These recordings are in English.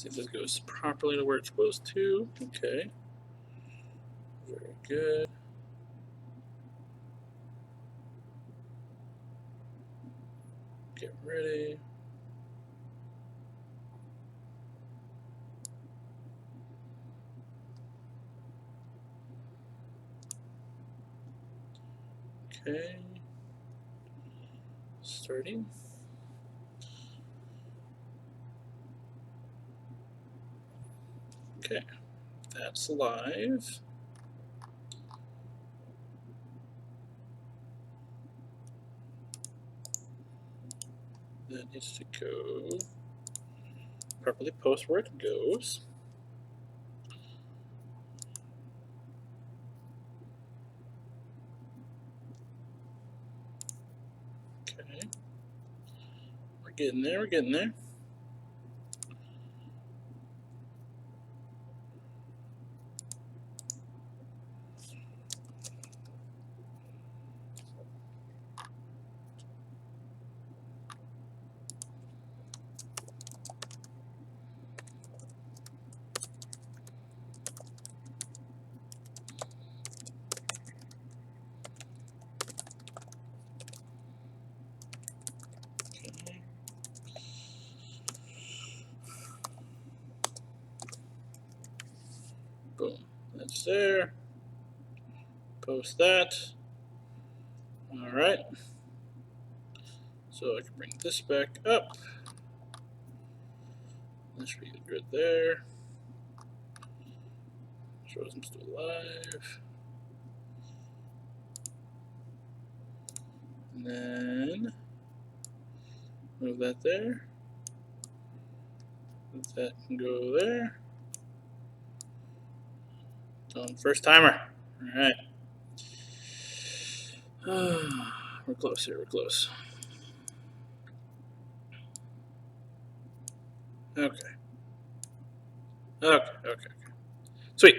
See if this goes properly to where it's supposed to. Okay. Very good. Get ready. Okay. Starting. Okay. That's live. That needs to go properly post where it goes. Okay. We're getting there, we're getting there. Boom. That's there. Post that. All right. So I can bring this back up. That should be good there. Shows I'm still alive. And then move that there. That can go there. Done. First timer. All right. We're close here. We're close. Okay. Okay. Sweet.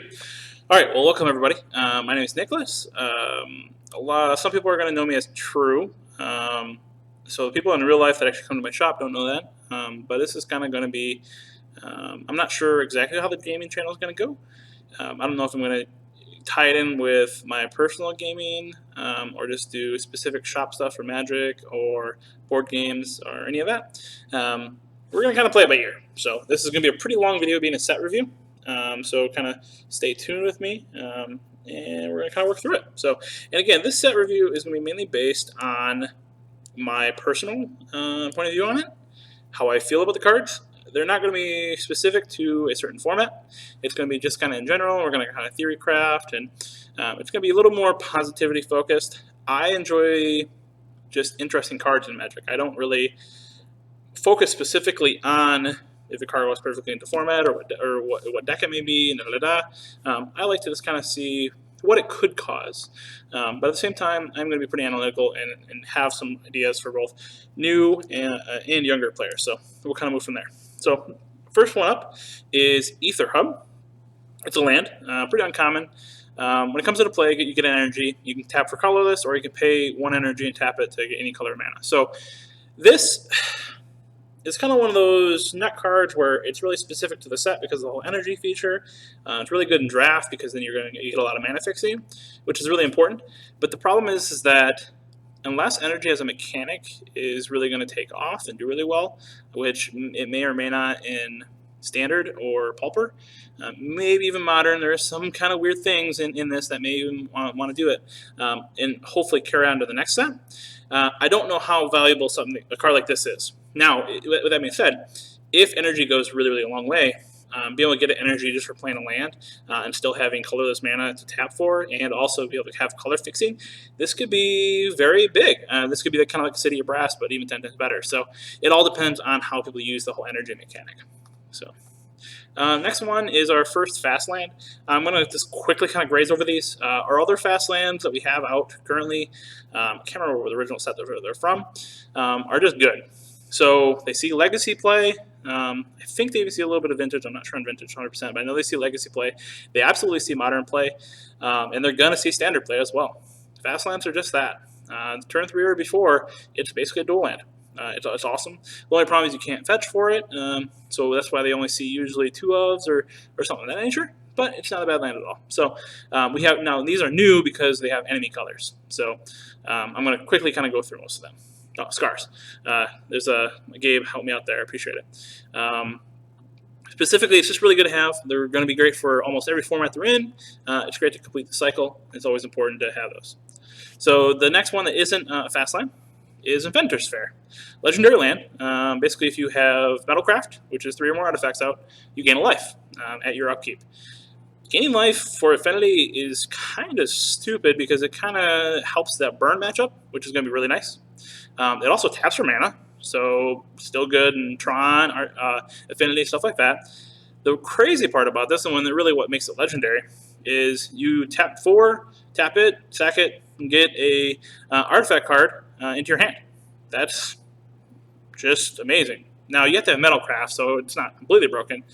All right. Well, welcome everybody. My name is Nicholas. Some people are going to know me as True. So the people in real life that actually come to my shop don't know that. But this is kind of going to be. I'm not sure exactly how the gaming channel is going to go. I don't know if I'm going to tie it in with my personal gaming or just do specific shop stuff for Magic or board games or any of that. We're going to kind of play it by ear. So this is going to be a pretty long video being a set review. So kind of stay tuned with me and we're going to kind of work through it. So, and again, this set review is going to be mainly based on my personal point of view on it, how I feel about the cards. They're not going to be specific to a certain format. It's going to be just kind of in general. We're going to kind of theory craft, and it's going to be a little more positivity focused. I enjoy just interesting cards in Magic. I don't really focus specifically on if a card was perfectly into format or what deck it may be. I like to just kind of see what it could cause. But at the same time, I'm going to be pretty analytical and have some ideas for both new and younger players. So we'll kind of move from there. So first one up is Ether Hub. It's a land, pretty uncommon. When it comes into play, you get an energy. You can tap for colorless, or you can pay 1 energy and tap it to get any color of mana. So this is kind of one of those nut cards where it's really specific to the set because of the whole energy feature. It's really good in draft because then you get a lot of mana fixing, which is really important. But the problem is that unless energy as a mechanic is really going to take off and do really well, which it may or may not in standard or pauper, maybe even modern, there are some kind of weird things in this that may even want to do it, and hopefully carry on to the next set. I don't know how valuable a card like this is. Now, with that being said, if energy goes really, really a long way, be able to get an energy just for playing a land and still having colorless mana to tap for, and also be able to have color fixing, this could be very big. This could be kind of like City of Brass, but even 10 times better. So it all depends on how people use the whole energy mechanic. So next one is our first fast land. I'm going to just quickly kind of graze over these. Our other fast lands that we have out currently, I can't remember where the original set they're from, are just good. So they see Legacy play. I think they even see a little bit of Vintage. I'm not sure on Vintage 100%, but I know they see Legacy play. They absolutely see Modern play, and they're going to see Standard play as well. Fast lands are just that. Turn 3 or before, it's basically a dual land. It's awesome. The only problem is you can't fetch for it, so that's why they only see usually 2 ofs or something of that nature. But it's not a bad land at all. So we have now these are new because they have enemy colors. So I'm going to quickly kind of go through most of them. Oh, scars. There's a Gabe, help me out there. I appreciate it. Specifically, it's just really good to have. They're going to be great for almost every format they're in. It's great to complete the cycle. It's always important to have those. So the next one that isn't a fast line is Inventor's Fair. Legendary land. Basically, if you have Metalcraft, which is 3 or more artifacts out, you gain a life at your upkeep. Gaining life for Affinity is kind of stupid because it kind of helps that burn matchup, which is going to be really nice. It also taps for mana, so still good in Tron, Affinity, stuff like that. The crazy part about this, and really what makes it legendary, is you tap 4, tap it, sack it, and get a artifact card into your hand. That's just amazing. Now, you have to have Metalcraft, so it's not completely broken.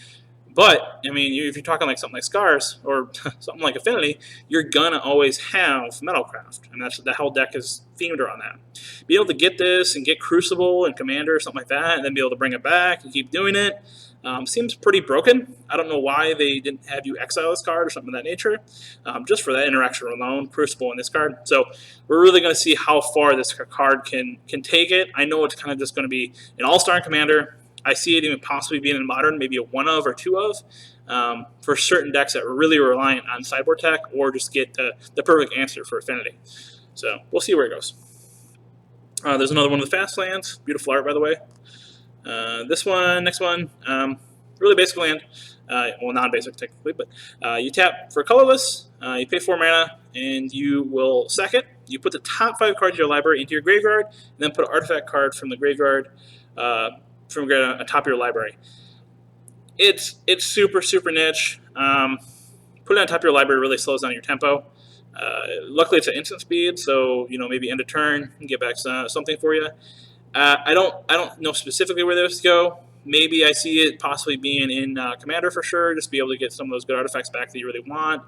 But, I mean, if you're talking like something like Scars or something like Affinity, you're going to always have Metalcraft. And the whole deck is themed around that. Be able to get this and get Crucible and Commander or something like that, and then be able to bring it back and keep doing it, seems pretty broken. I don't know why they didn't have you exile this card or something of that nature, just for that interaction alone, Crucible and this card. So we're really going to see how far this card can take it. I know it's kind of just going to be an all-star in Commander. I see it even possibly being in Modern, maybe a 1 of or 2 of, for certain decks that are really reliant on sideboard tech or just get the perfect answer for Affinity. So we'll see where it goes. There's another one of the fast lands. Beautiful art, by the way. This one, next one, really basic land. Well, non-basic technically, but you tap for colorless, you pay 4 mana, and you will sack it. You put the top 5 cards of your library into your graveyard, and then put an artifact card from the graveyard on top of your library. It's super, super niche. Putting it on top of your library really slows down your tempo. Luckily, it's at instant speed, so maybe end of turn and get back something for you. I don't know specifically where those go. Maybe I see it possibly being in Commander for sure, just be able to get some of those good artifacts back that you really want.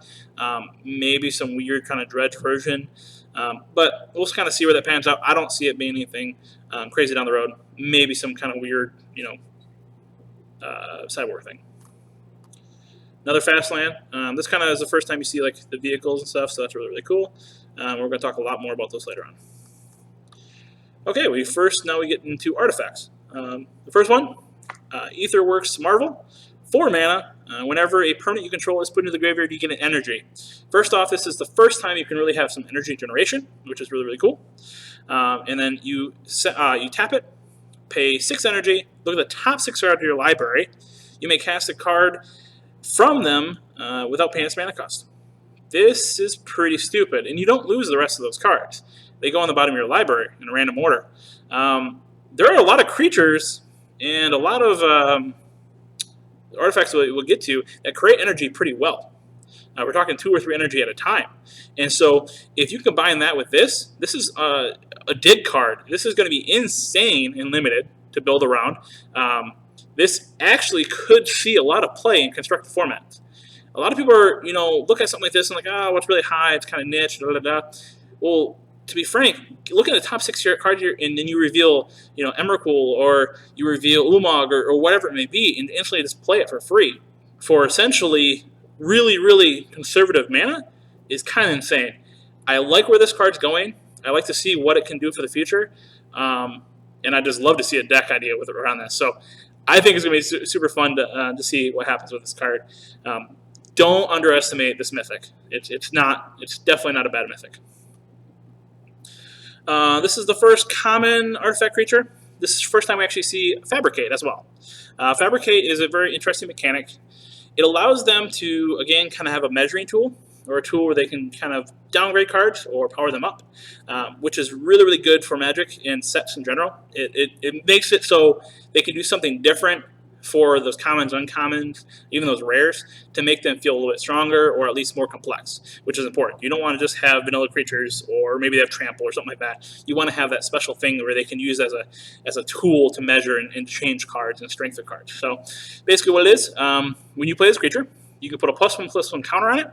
Maybe some weird kind of dredge version. But we'll just kind of see where that pans out. I don't see it being anything crazy down the road. Maybe some kind of weird, sideboard thing. Another fast land. This kind of is the first time you see like the vehicles and stuff, so that's really, really cool. We're going to talk a lot more about those later on. Okay, now we get into artifacts. The first one, Aetherworks Marvel, 4 mana. Whenever a permanent you control is put into the graveyard, you get an energy. First off, this is the first time you can really have some energy generation, which is really, really cool. And then you tap it, pay 6 energy, look at the top 6 cards of your library. You may cast a card from them without paying its mana cost. This is pretty stupid, and you don't lose the rest of those cards. They go on the bottom of your library in a random order. There are a lot of creatures and a lot of artifacts that we'll get to that create energy pretty well. We're talking 2 or 3 energy at a time. And so if you combine that with this is a dig card. This is going to be insane and limited to build around. This actually could see a lot of play in constructed formats. A lot of people are, look at something like this and like, what's really high? It's kind of niche, da, da, da. Well, to be frank, look at the top 6 cards here, and then you reveal, Emrakul, or you reveal Ulamog, or whatever it may be, and instantly just play it for free for essentially really, really conservative mana is kind of insane. I like where this card's going. I like to see what it can do for the future, and I just love to see a deck idea with it around this. So I think it's going to be super fun to see what happens with this card. Don't underestimate this mythic. It's definitely not a bad mythic. This is the first common artifact creature. This is the first time we actually see Fabricate as well. Fabricate is a very interesting mechanic. It allows them to, again, kind of have a measuring tool, or a tool where they can kind of downgrade cards or power them up, which is really, really good for Magic and sets in general. It makes it so they can do something different for those commons, uncommons, even those rares, to make them feel a little bit stronger or at least more complex, which is important. You don't want to just have vanilla creatures, or maybe they have trample or something like that. You want to have that special thing where they can use as a tool to measure and change cards and strengthen cards. So basically what it is, when you play this creature, you can put a +1/+1 counter on it,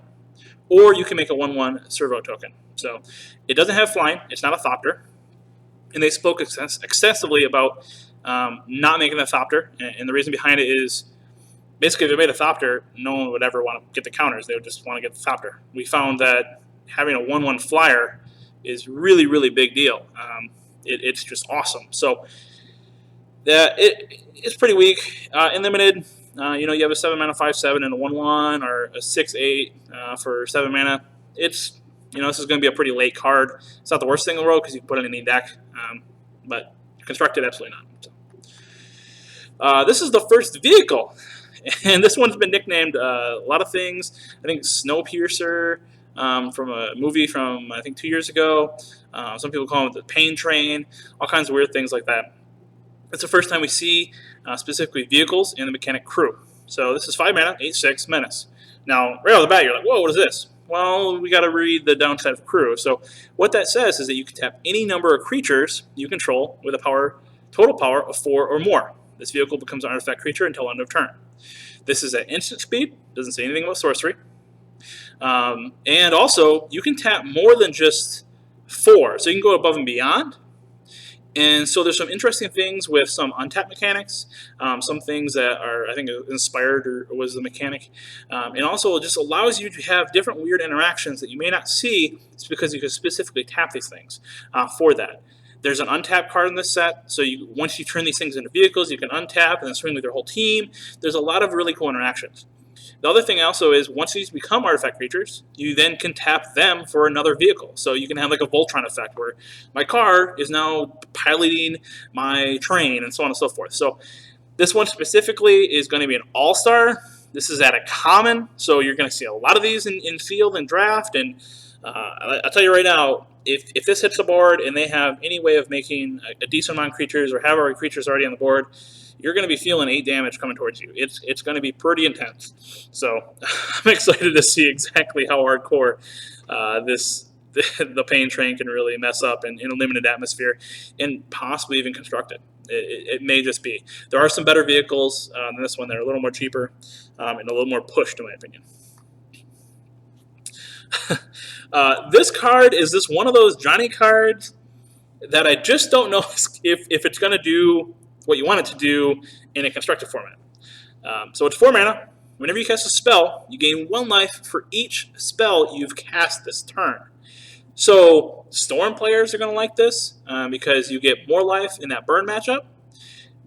or you can make a 1/1 servo token. So it doesn't have flying. It's not a Thopter. and they spoke extensively about not making the Thopter, and the reason behind it is basically if they made a Thopter, no one would ever want to get the counters. They would just want to get the Thopter. We found that having a 1/1 flyer is really, really big deal. It's just awesome. So it's pretty weak. In limited, you have a 7 mana 5/7 and a 1/1, or a 6/8 for 7 mana. This is going to be a pretty late card. It's not the worst thing in the world because you can put it in any deck, but constructed, absolutely not. So, this is the first vehicle, and this one's been nicknamed a lot of things. I think Snowpiercer from a movie from, I think, 2 years ago. Some people call it the Pain Train, all kinds of weird things like that. It's the first time we see specifically vehicles in the mechanic Crew. So this is 5 mana, 8/6, Menace. Now, right off the bat, you're like, whoa, what is this? Well, we got to read the downside of Crew. So what that says is that you can tap any number of creatures you control with a total power of 4 or more. This vehicle becomes an artifact creature until end of turn. This is at instant speed, doesn't say anything about sorcery. And also, you can tap more than just 4, so you can go above and beyond. And so there's some interesting things with some untapped mechanics, some things that are, I think, inspired or was the mechanic. And also it just allows you to have different weird interactions that you may not see. It's because you can specifically tap these things for that. There's an untapped card in this set, so once you turn these things into vehicles, you can untap and then swing with your whole team. There's a lot of really cool interactions. The other thing also is once these become artifact creatures, you then can tap them for another vehicle. So you can have like a Voltron effect where my car is now piloting my train and so on and so forth. So this one specifically is going to be an all-star. This is at a common, so you're going to see a lot of these in field and draft. And I'll tell you right now, if this hits the board and they have any way of making a decent amount of creatures or have our creatures already on the board, you're going to be feeling 8 damage coming towards you. It's going to be pretty intense. So I'm excited to see exactly how hardcore the Pain Train can really mess up in a limited atmosphere and possibly even constructed. It may just be. There are some better vehicles than this one that are a little more cheaper and a little more pushed, in my opinion. This card is this one of those Johnny cards that I just don't know if it's going to do what you want it to do in a constructed format. So it's 4 mana. Whenever you cast a spell, you gain 1 life for each spell you've cast this turn. So Storm players are going to like this because you get more life in that burn matchup.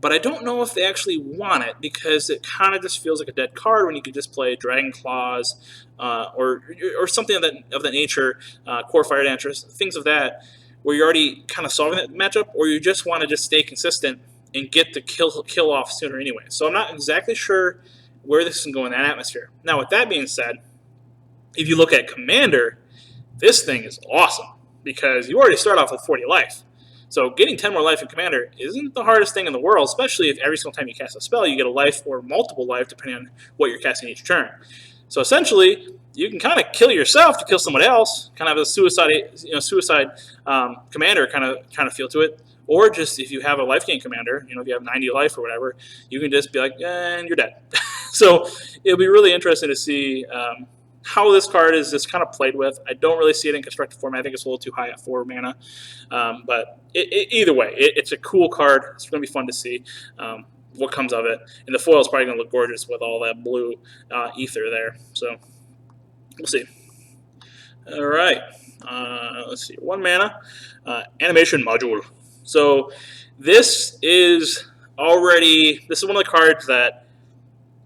But I don't know if they actually want it because it kind of just feels like a dead card when you could just play Dragon Claws or something of that nature, Core Fire Dancers, things of that, where you're already kind of solving that matchup, or you just want to just stay consistent and get the kill off sooner anyway. So I'm not exactly sure where this can go in that atmosphere. Now, with that being said, if you look at Commander, this thing is awesome because you already start off with 40 life. So getting 10 more life in Commander isn't the hardest thing in the world, especially if every single time you cast a spell, you get a life or multiple life depending on what you're casting each turn. So essentially, you can kind of kill yourself to kill someone else, kind of have a suicide Commander kind of feel to it. Or just if you have a life gain commander, if you have 90 life or whatever, you can just be like, and you're dead. So it'll be really interesting to see how this card is just kind of played with. I don't really see it in constructed format. I think it's a little too high at 4 mana. But either way, it's a cool card. It's going to be fun to see what comes of it. And the foil is probably going to look gorgeous with all that blue ether there. So we'll see. All right. Let's see. 1 mana. Animation Module. So this is one of the cards that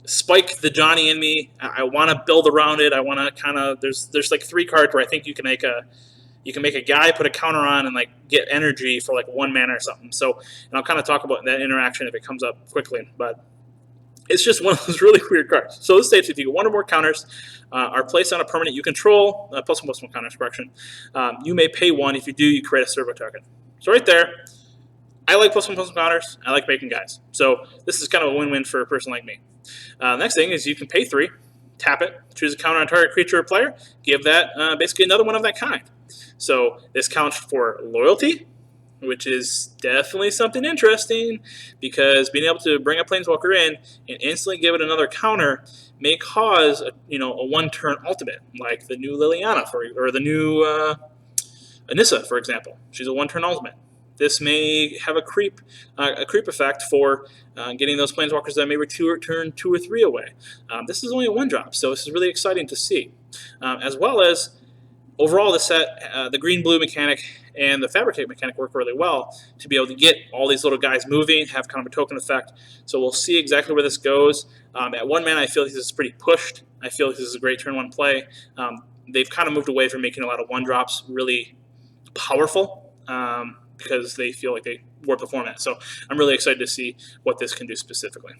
spike the Johnny in me. I want to build around it. I want to kind of there's like 3 cards where I think you can make a guy put a counter on and like get energy for like 1 mana or something. So and I'll kind of talk about that interaction if it comes up quickly, but it's just one of those really weird cards. So this states if you get 1 or more counters are placed on a permanent you control, +1/+1 counters, correction, you may pay 1. If you do, you create a servo token. So right there, I like +1/+1 counters. I like making guys. So this is kind of a win-win for a person like me. Next thing is you can pay 3, tap it, choose a counter on target creature or player, give that basically another one of that kind. So this counts for loyalty, which is definitely something interesting because being able to bring a Planeswalker in and instantly give it another counter may cause a 1-turn ultimate, like the new Liliana or the new Anissa, for example. She's a 1-turn ultimate. This may have a creep effect for getting those planeswalkers that may return 2 or 3 away. This is only a 1-drop, so this is really exciting to see. As well as overall, the set, the green-blue mechanic and the fabricate mechanic work really well to be able to get all these little guys moving, have kind of a token effect. So we'll see exactly where this goes. At 1 mana, I feel like this is pretty pushed. I feel like this is a great turn 1 play. They've kind of moved away from making a lot of 1-drops really powerful because they feel like they warp the format. So I'm really excited to see what this can do specifically.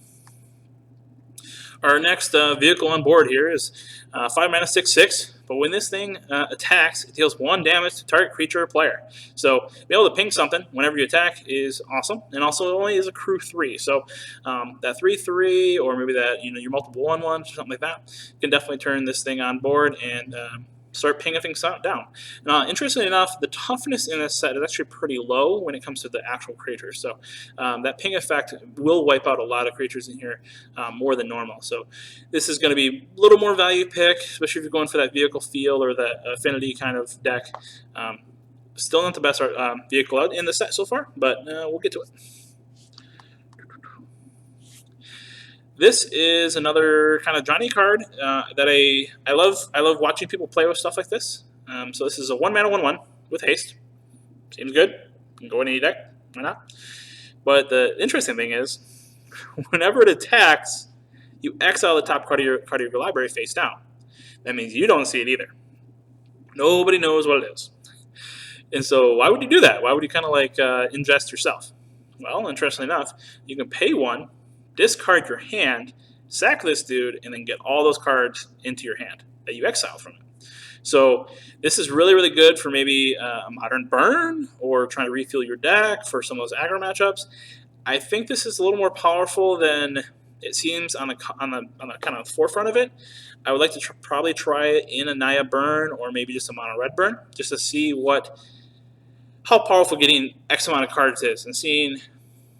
Our next vehicle on board here is 5 mana 6/6. But when this thing attacks, it deals 1 damage to target creature or player. So being able to ping something whenever you attack is awesome, and also it only is a crew 3. So that 3/3, or maybe that your multiple 1/1s or something like that, can definitely turn this thing on board and start pinging things down. Interestingly enough, the toughness in this set is actually pretty low when it comes to the actual creatures. So that ping effect will wipe out a lot of creatures in here more than normal. So this is going to be a little more value pick, especially if you're going for that vehicle feel or that affinity kind of deck. Still not the best vehicle out in the set so far, but we'll get to it. This is another kind of Johnny card that I love. I love watching people play with stuff like this. So this is a 1 mana 1/1 with haste. Seems good. You can go in any deck. Why not? But the interesting thing is, whenever it attacks, you exile the top card of your library face down. That means you don't see it either. Nobody knows what it is. And so why would you do that? Why would you kind of like ingest yourself? Well, interestingly enough, you can pay 1, discard your hand, sack this dude, and then get all those cards into your hand that you exile from it. So this is really, really good for maybe a modern burn or trying to refill your deck for some of those aggro matchups. I think this is a little more powerful than it seems on the kind of forefront of it. I would like to probably try it in a Naya burn or maybe just a mono red burn, just to see how powerful getting X amount of cards is and seeing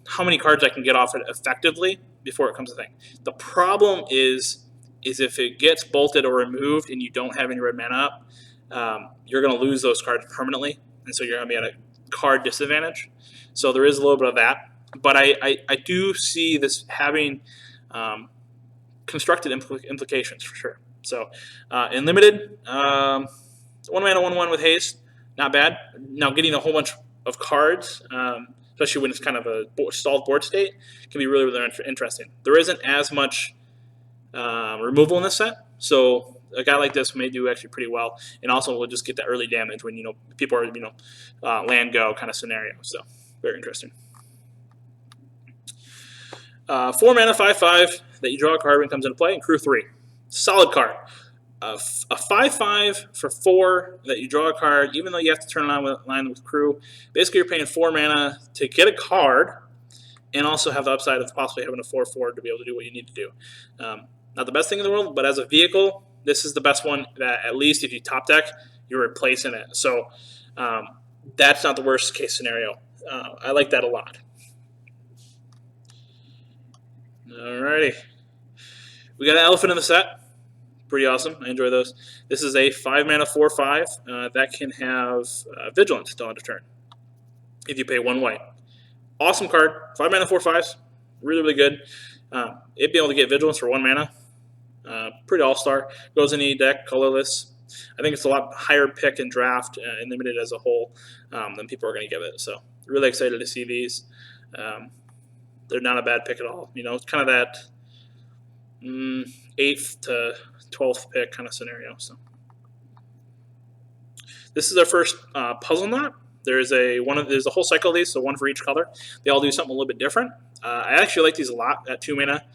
how many cards I can get off it effectively before it comes to thing. The problem is if it gets bolted or removed and you don't have any red mana up, you're going to lose those cards permanently, and so you're going to be at a card disadvantage. So there is a little bit of that, but I do see this having constructed implications for sure. So in limited, 1 mana 1/1 with haste, not bad. Now getting a whole bunch of cards, especially when it's kind of a stalled board state, can be really, really interesting. There isn't as much removal in this set, so a guy like this may do actually pretty well, and also will just get that early damage when people are land go kind of scenario. So very interesting. 4 mana 5/5 that you draw a card when it comes into play, and crew 3, solid card. A 5/5 for 4 that you draw a card, even though you have to turn it on line with crew. Basically, you're paying 4 mana to get a card, and also have the upside of possibly having a 4/4 to be able to do what you need to do. Not the best thing in the world, but as a vehicle, this is the best one that at least if you top deck, you're replacing it. So that's not the worst case scenario. I like that a lot. Alrighty. We got an elephant in the set. Pretty awesome. I enjoy those. This is a 5 mana 4/5 that can have Vigilance till end of turn if you pay 1 white. Awesome card. 5 mana 4/5s. Really, really good. It'd be able to get Vigilance for 1 mana. Pretty all-star. Goes in any deck, colorless. I think it's a lot higher pick in draft and limited as a whole than people are going to give it. So really excited to see these. They're not a bad pick at all. It's kind of that 8th to 12th pick kind of scenario. So this is our first puzzle knot. There's a whole cycle of these, so 1 for each color. They all do something a little bit different. I actually like these a lot at 2 mana.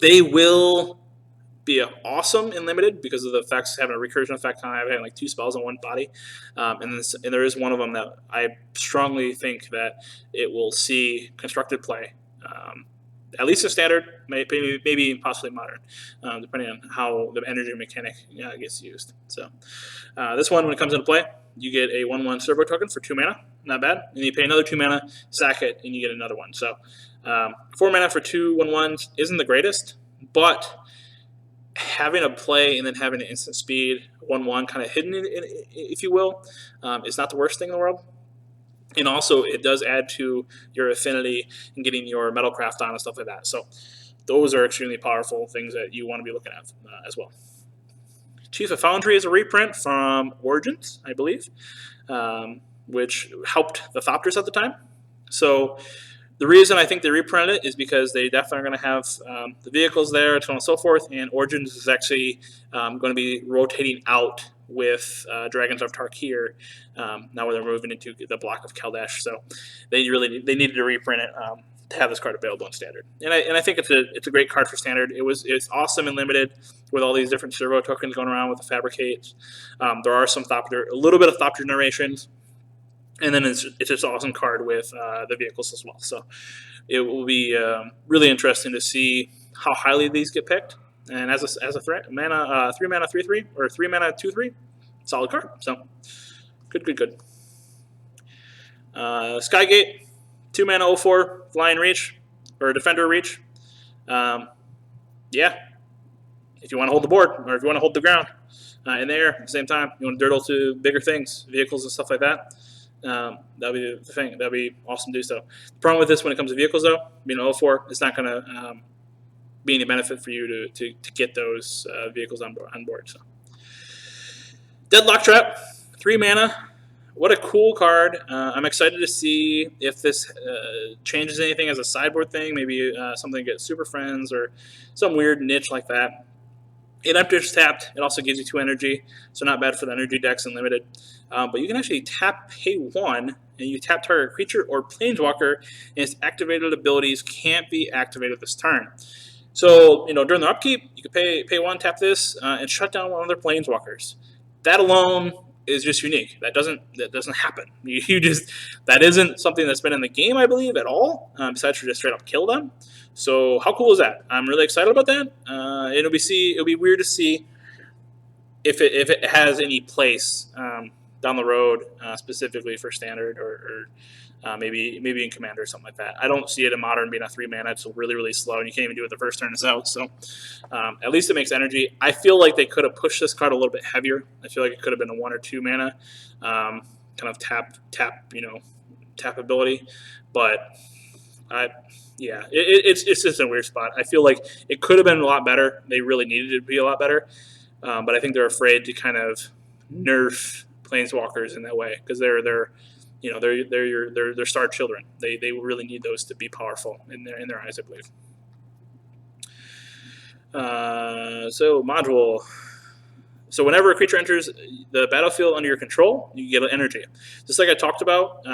They will be awesome in limited because of the effects having a recursion effect on having like 2 spells in 1 body, and there is one of them that I strongly think that it will see constructed play, at least in standard, maybe possibly modern, depending on how the energy mechanic gets used. So this one, when it comes into play, you get a 1/1 servo token for 2 mana, not bad, and you pay another 2 mana, sack it, and you get another one. So 4 mana for 2 1/1s isn't the greatest, but having a play and then having an instant speed 1/1 kind of hidden, if you will, is not the worst thing in the world. And also, it does add to your affinity in getting your metalcraft on and stuff like that. So those are extremely powerful things that you want to be looking at as well. Chief of Foundry is a reprint from Origins, I believe, which helped the Thopters at the time. So the reason I think they reprinted it is because they definitely are going to have the vehicles there, so on and so forth, and Origins is actually going to be rotating out with Dragons of Tarkir now where they're moving into the block of Kaladesh. So they needed to reprint it to have this card available in Standard. And I think it's a great card for Standard. It's awesome and limited with all these different servo tokens going around with the Fabricates. There are some a little bit of Thopter narrations. And then it's just an awesome card with the vehicles as well. So it will be really interesting to see how highly these get picked. And as a threat, 3 mana 3/3 or 3 mana 2/3, solid card. So good. Skygate, 2 mana 0/4 flying reach or defender reach. Yeah, if you want to hold the board or if you want to hold the ground in the air at the same time, you want to dirtle to bigger things, vehicles and stuff like that. That'll be the thing. That'll be awesome to do so. The problem with this when it comes to vehicles, though, being 0/4, it's not going to be any benefit for you to get those vehicles on board. So, Deadlock Trap, 3 mana. What a cool card. I'm excited to see if this changes anything as a sideboard thing. Maybe something to get Super Friends or some weird niche like that. It enters tapped. It also gives you 2 energy, so not bad for the energy decks and limited. But you can actually pay 1, and you tap target creature or planeswalker, and its activated abilities can't be activated this turn. So during the upkeep, you can pay 1, tap this, and shut down one of their planeswalkers. That alone is just unique. That doesn't happen. That isn't something that's been in the game, I believe, at all. Besides for just straight up kill them. So how cool is that? I'm really excited about that. It'll be weird to see if it has any place down the road, specifically for Standard or maybe in Commander or something like that. I don't see it in Modern being a 3 mana. It's really slow, and you can't even do it the first turn it's out. So at least it makes energy. I feel like they could have pushed this card a little bit heavier. I feel like it could have been a 1 or 2 mana kind of tap ability, but it's just a weird spot. I feel like it could have been a lot better. They really needed it to be a lot better, but I think they're afraid to kind of nerf planeswalkers in that way because they're star children. They really need those to be powerful in their eyes, I believe. So module. So whenever a creature enters the battlefield under your control, you get an energy. Just like I talked about,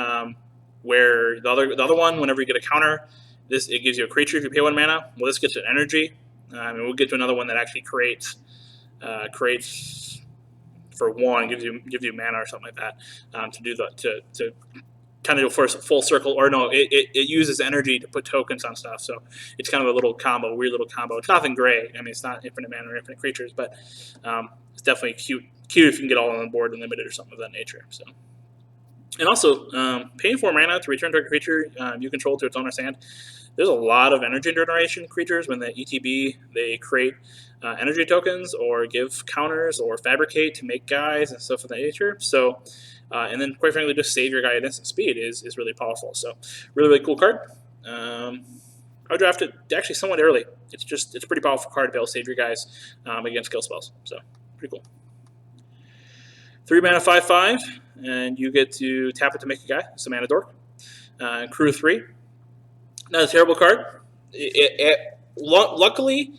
where the other one, whenever you get a counter, it gives you a creature if you pay 1 mana. Well, this gets an energy, and we'll get to another one that actually creates for 1, gives you mana or something like that to do to kind of do a full circle. Or no, it uses energy to put tokens on stuff. So it's kind of a little combo, weird little combo. It's nothing great. I mean, it's not infinite mana or infinite creatures, but it's definitely cute if you can get all on the board and limited or something of that nature. So. And also, paying 4 mana to return target creature you control to its owner's hand. There's a lot of energy generation creatures when the ETB, they create energy tokens or give counters or fabricate to make guys and stuff of that nature. So, and then quite frankly, just save your guy at instant speed is really powerful. So, really cool card. I drafted it actually somewhat early. It's a pretty powerful card to be able to save your guys against kill spells. So, pretty cool. 3 mana 5/5, and you get to tap it to make a guy. It's a mana dork. Crew 3. Not a terrible card. Luckily,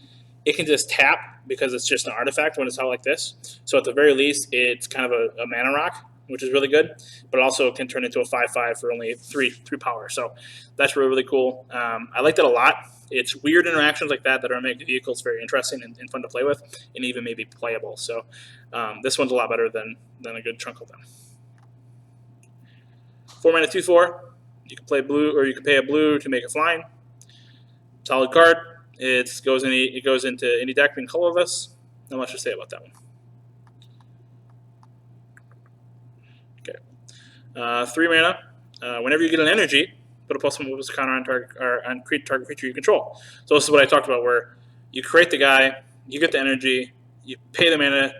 it can just tap because it's just an artifact when it's out like this. So at the very least, it's kind of a mana rock, which is really good. But it also can turn into a 5/5 for only 3 power. So that's really cool. I like that a lot. It's weird interactions like that are going to make the vehicles very interesting and fun to play with, and even maybe playable. So this one's a lot better than a good chunk of them. 4 mana 2/4. You can play blue, or you can pay a blue to make it flying. Solid card. It goes into any deck being colorless. Not much to say about that one. Okay. 3 mana. Whenever you get an energy, put a +1 counter on target creature you control. So this is what I talked about, where you create the guy, you get the energy, you pay the mana,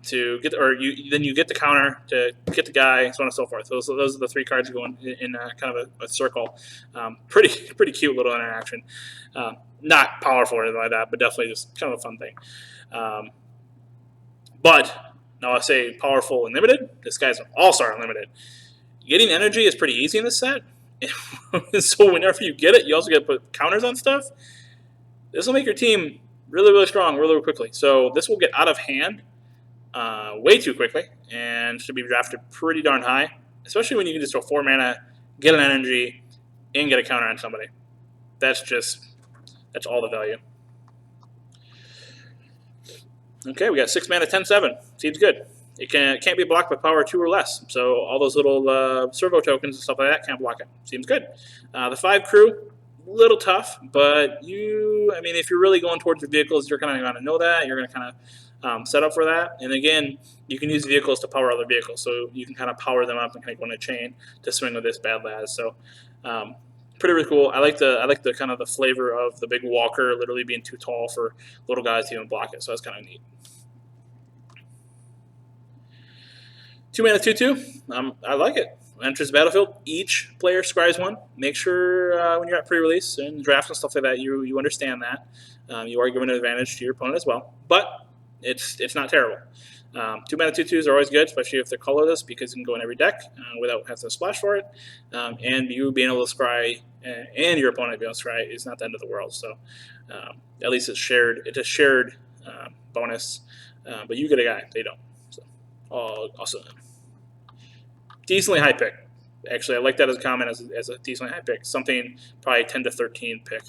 to get, or then you get the counter to get the guy, so on and so forth. Those are the 3 cards going in kind of a circle. Pretty cute little interaction. Not powerful or anything like that, but definitely just kind of a fun thing. But now I say powerful and limited. This guy's an all-star unlimited. Getting energy is pretty easy in this set. So whenever you get it, you also get to put counters on stuff. This will make your team really strong really quickly. So this will get out of hand way too quickly and should be drafted pretty darn high, especially when you can just throw 4 mana, get an energy, and get a counter on somebody. That's all the value. Okay, we got 6 mana, 10/7. Seems good. It can't be blocked by power 2 or less. So all those little servo tokens and stuff like that can't block it. Seems good. The 5 crew, a little tough, but if you're really going towards your vehicles, you're kind of going to know that. You're going to kind of set up for that. And again, you can use vehicles to power other vehicles, so you can kind of power them up and kind of go in a chain to swing with this bad Laz. So pretty cool. I like the kind of the flavor of the big walker literally being too tall for little guys to even block it. So that's kind of neat. 2 mana 2/2. I like it. Enters the battlefield. Each player scries 1. Make sure when you're at pre-release and drafts and stuff like that, you understand that. You are giving an advantage to your opponent as well, but it's not terrible. 2 mana 2/2s are always good, especially if they're colorless, because you can go in every deck without having to splash for it. And you being able to scry and your opponent being able to scry is not the end of the world. So at least it's shared. It's a shared bonus, but you get a guy, they don't. So also decently high pick. Actually, I like that as a comment as a decently high pick. Something probably 10 to 13 pick,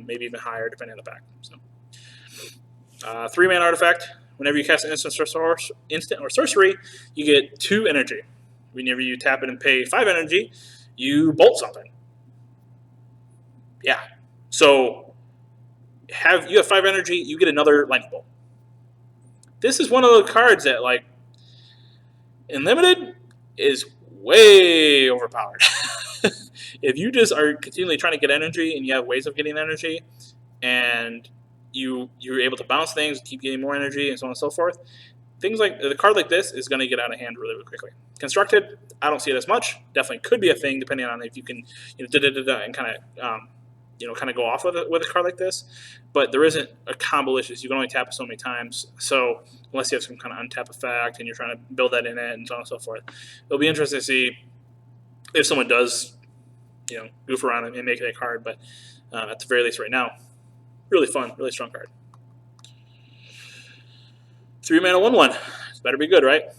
maybe even higher depending on the pack. So 3 mana artifact. Whenever you cast an instant or sorcery, you get 2 energy. Whenever you tap it and pay 5 energy, you bolt something. Yeah. So you have 5 energy, you get another lightning bolt. This is one of the cards that, like, in limited is way overpowered. If you just are continually trying to get energy and you have ways of getting energy, and you're able to bounce things, keep getting more energy, and so on and so forth, things like the card like this is going to get out of hand really quickly. Constructed, I don't see it as much. Definitely could be a thing depending on if you can, and kind of go off with a card like this. But there isn't a combo issues. You can only tap it so many times. So unless you have some kind of untap effect and you're trying to build that in it and so on and so forth, it'll be interesting to see if someone does, goof around and make it a card. But at the very least, right now, really fun, really strong card. 3 mana 1/1. It's better be good, right?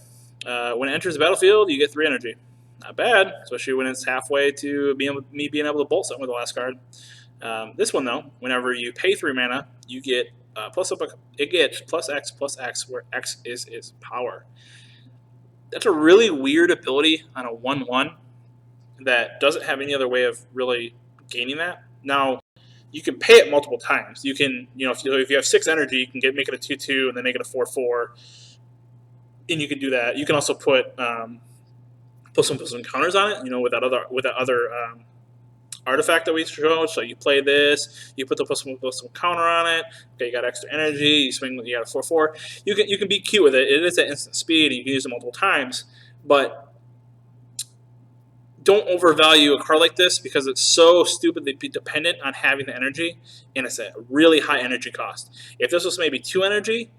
When it enters the battlefield, you get 3 energy. Not bad, especially when it's halfway to me being able to bolt something with the last card. This one, though, whenever you pay 3 mana, you get it gets +X, where X is its power. That's a really weird ability on a 1/1 that doesn't have any other way of really gaining that. Now, you can pay it multiple times. You can, if you have 6 energy, you can make it a 2/2 and then make it a 4/4, and you can do that. You can also put some counters on it, with that other artifact that we showed. So you play this, you put some counter on it. Okay, you got extra energy. You swing, you got a 4/4. You can be cute with it. It is at instant speed, and you can use it multiple times, but don't overvalue a card like this because it's so stupidly dependent on having the energy, and it's a really high energy cost. If this was maybe 2 energy,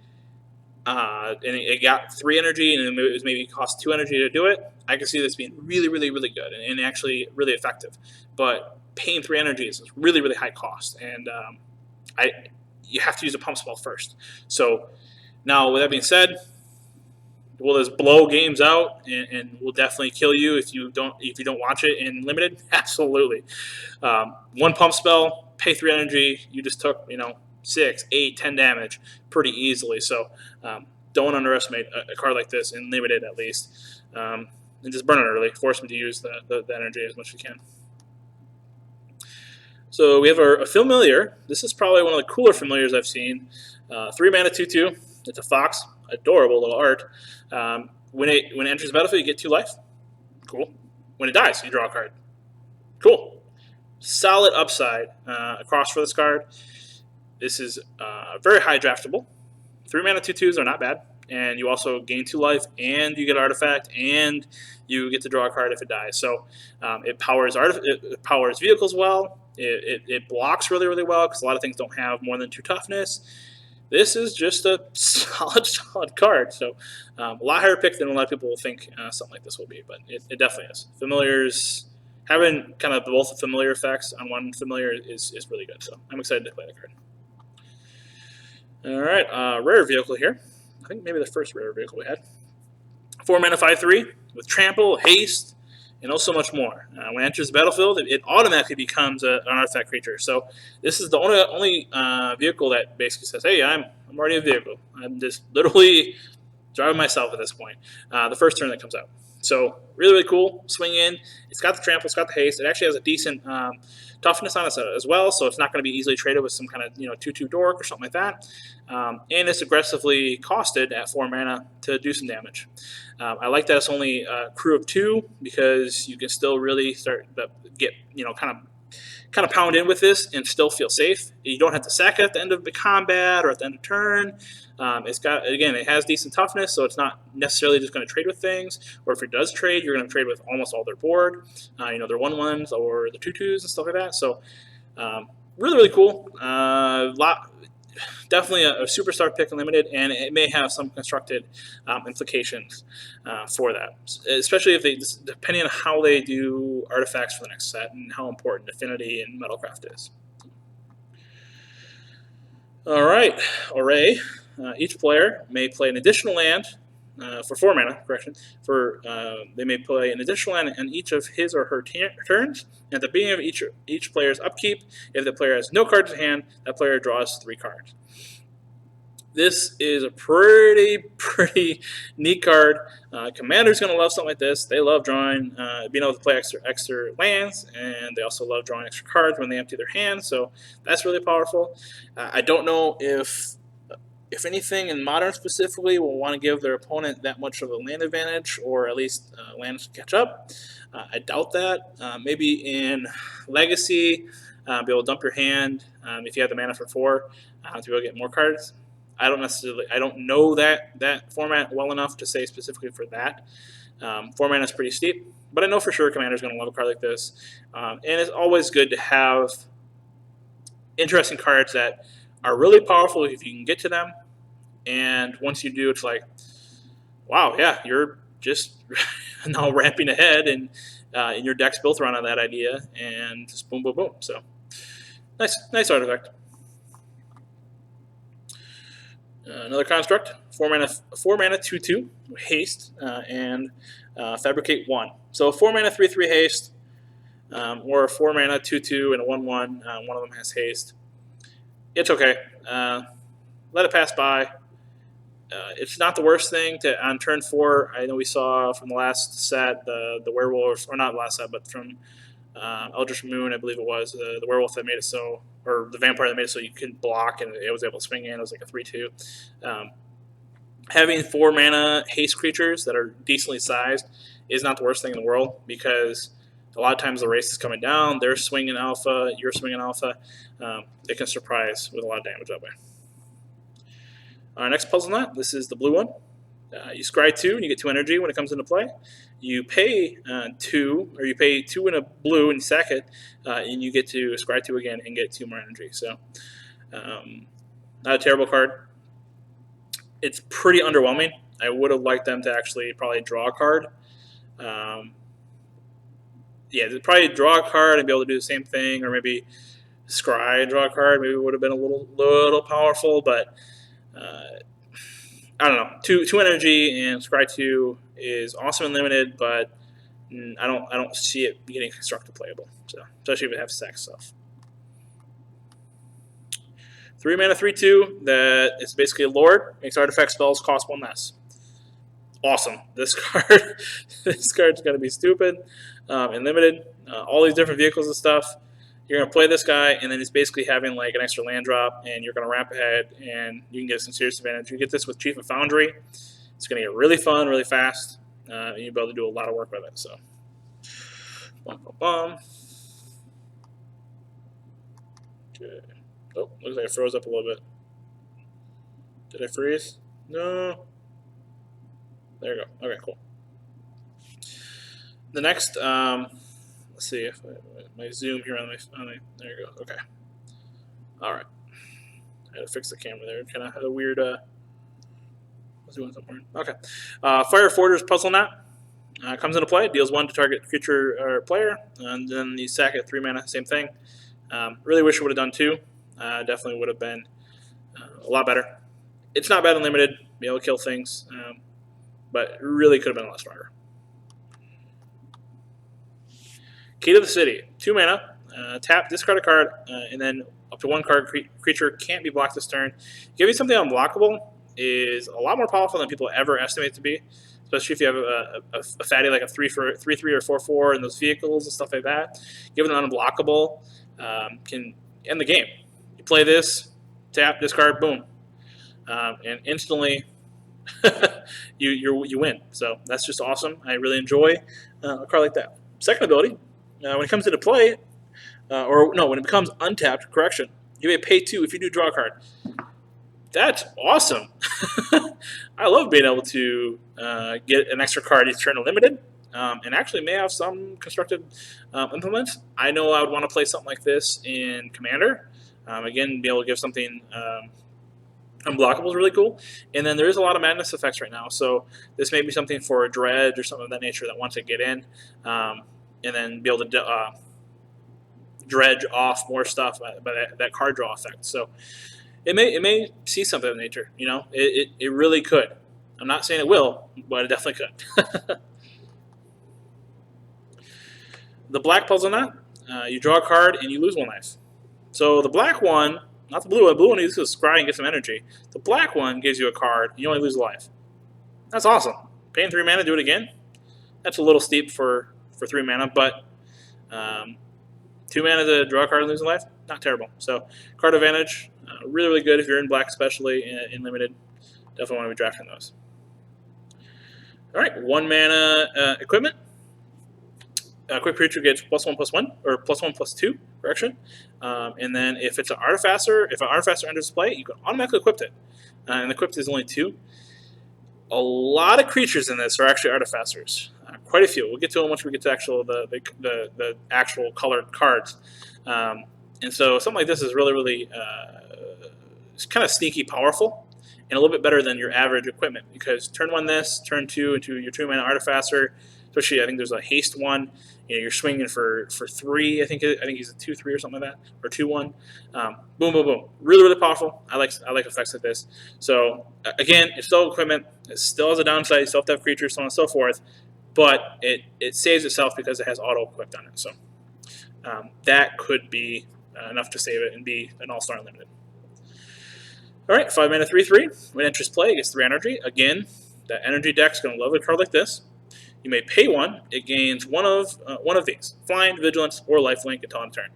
and it got 3 energy, and it was maybe cost 2 energy to do it, I could see this being really, really, really good and actually really effective. But paying 3 energy is really, really high cost, and you have to use a pump spell first. So now, with that being said, will this blow games out and will definitely kill you if you don't watch it in limited? Absolutely. 1 pump spell, pay 3 energy. You just took 6, 8, 10 damage pretty easily. So don't underestimate a card like this in limited, at least. And just burn it early. Force them to use the energy as much as you can. So we have a familiar. This is probably one of the cooler familiars I've seen. 3 mana 2/2. It's a fox. Adorable little art. When it enters the battlefield, you get 2 life. Cool. When it dies, you draw a card. Cool. Solid upside across for this card. This is very high draftable. 3 mana 2/2s are not bad. and you also gain 2 life, and you get an artifact, and you get to draw a card if it dies. So it powers vehicles well. It blocks really, really well because a lot of things don't have more than 2 toughness. This is just a solid card. So a lot higher pick than a lot of people will think something like this will be, but it definitely is. Familiars, having kind of both familiar effects on one familiar is really good. So I'm excited to play the card. All right, rare vehicle here. I think maybe the first rare vehicle we had. 4 mana 5/3 with trample, haste, and also much more. When it enters the battlefield, it automatically becomes an artifact creature. So this is the only vehicle that basically says, "Hey, I'm already a vehicle. I'm just literally driving myself at this point." The first turn that comes out. So really, really cool. Swing in. It's got the trample. It's got the haste. It actually has a decent toughness on it as well, so it's not going to be easily traded with some kind of 2/2 dork or something like that. And it's aggressively costed at 4 mana to do some damage. I like that it's only a crew of 2 because you can still really start to get kind of pound in with this and still feel safe. You don't have to sack it at the end of the combat or at the end of turn. It has decent toughness, so it's not necessarily just going to trade with things. Or if it does trade, you're going to trade with almost all their board. Their 1/1s or the 2/2s and stuff like that. So really, really cool. Definitely a superstar pick in limited, and it may have some constructed implications for that, especially if depending on how they do artifacts for the next set and how important Affinity and Metalcraft is. All right, Array. Each player may play an additional land for 4 mana. They may play an additional land on each of his or her turns. And at the beginning of each player's upkeep, if the player has no cards in hand, that player draws 3 cards. This is a pretty neat card. Commander's going to love something like this. They love drawing, being able to play extra lands, and they also love drawing extra cards when they empty their hands. So that's really powerful. I don't know if anything in Modern specifically will want to give their opponent that much of a land advantage, or at least lands to catch up. I doubt that. Maybe in Legacy, be able to dump your hand if you have the mana for 4 to be able to get more cards. I don't know that format well enough to say specifically for that. 4 mana is pretty steep, but I know for sure Commander's going to love a card like this. And it's always good to have interesting cards that are really powerful if you can get to them. And once you do, it's like, wow, yeah, you're just now ramping ahead, and your deck's built around that idea, and just boom, boom, boom. So nice artifact. Another construct, 4 mana 2/2 haste and fabricate 1. So 4 mana 3/3 haste, or 4 mana 2/2 and a 1/1. One of them has haste. It's okay. Let it pass by. It's not the worst thing on turn 4. I know we saw from the last set the werewolf, or not last set, but from Eldritch Moon, I believe it was, the werewolf that made it so, or the vampire that made it so you couldn't block and it was able to swing in. It was like a 3/2. Having 4 mana haste creatures that are decently sized is not the worst thing in the world, because a lot of times the race is coming down, they're swinging alpha, you're swinging alpha. It can surprise with a lot of damage that way. Our next puzzle knot, this is the blue one. You scry 2 and you get 2 energy when it comes into play. You pay 2, or you pay 2 in a blue and you sack it, and you get to scry 2 again and get 2 more energy. So, not a terrible card. It's pretty underwhelming. I would have liked them to actually probably draw a card. They'd probably draw a card and be able to do the same thing, or maybe scry and draw a card. Maybe it would have been a little powerful, but I don't know. 2 energy and scry 2 is awesome and limited, but I don't see it getting constructed playable. So especially if it has stack stuff. 3 mana 3/2 that is basically a lord, makes artifact spells cost 1 less. Awesome. This card's gonna be stupid and limited. All these different vehicles and stuff. You're going to play this guy, and then he's basically having like an extra land drop, and you're going to ramp ahead, and you can get some serious advantage. You get this with Chief of Foundry. It's going to get really fun, really fast, and you'll be able to do a lot of work with it. So, Okay. Oh, looks like it froze up a little bit. Did I freeze? No. There you go. Okay, cool. The next, let's see if my zoom here on my, there you go. Okay. All right. I had to fix the camera there. Kind of had a weird, was doing something. Okay. Fire Forger's Puzzle Knot. Comes into play, deals 1 to target creature or player, and then you sack it 3 mana, same thing. Really wish it would have done 2. Definitely would have been a lot better. It's not bad unlimited, be able to kill things, but it really could have been a lot stronger. Key to the City, 2 mana, tap, discard a card, and then up to 1 card creature can't be blocked this turn. Giving something unblockable is a lot more powerful than people ever estimate it to be, especially if you have a fatty like a 3-3 or 4/4 in those vehicles and stuff like that. Giving it unblockable can end the game. You play this, tap, discard, boom, and instantly you win. So that's just awesome. I really enjoy a card like that. Second ability, when it comes into play, when it becomes untapped, correction, you may pay 2 if you do draw a card. That's awesome. I love being able to get an extra card each turn limited, and actually may have some constructed implements. I know I would want to play something like this in Commander. Again, be able to give something unblockable is really cool. And then there is a lot of madness effects right now, so this may be something for a dredge or something of that nature that wants to get in, and then be able to dredge off more stuff by that card draw effect. So it may see something of nature. You know, it really could. I'm not saying it will, but it definitely could. The black Puzzle Knot, you draw a card and you lose 1 life. So the black one, not the blue one. The blue one you use to scry and get some energy. The black one gives you a card and you only lose a life. That's awesome. Paying 3 mana, do it again. That's a little steep for 3 mana, but 2 mana to draw a card and lose a life, not terrible. So card advantage, really, really good if you're in black, especially in limited. Definitely want to be drafting those. All right, 1 mana equipment. A quick creature gets +1/+1, or +1/+2, correction. And then if it's an artifacer, if an artifacer enters play, you can automatically equip it. And equipped is only 2. A lot of creatures in this are actually artificers. Quite a few. We'll get to them once we get to the actual colored cards. And so something like this is really, really it's kind of sneaky powerful and a little bit better than your average equipment, because turn 1 this, turn 2 into your 2 mana artifacer. Especially, I think there's a haste one. You know, you're swinging for 3. I think he's a 2/3 or something like that, or 2/1. Boom, boom, boom. Really, really powerful. I like effects like this. So again, it's still equipment. It still has a downside. You still have to have creatures, so on and so forth. But it saves itself because it has auto equipped on it. So that could be enough to save it and be an all-star unlimited. All right, 5 mana 3/3. When it enters play, it gets 3 energy. Again, that energy deck's going to love a card like this. You may pay 1. It gains one of these: flying, vigilance, or lifelink until end turn.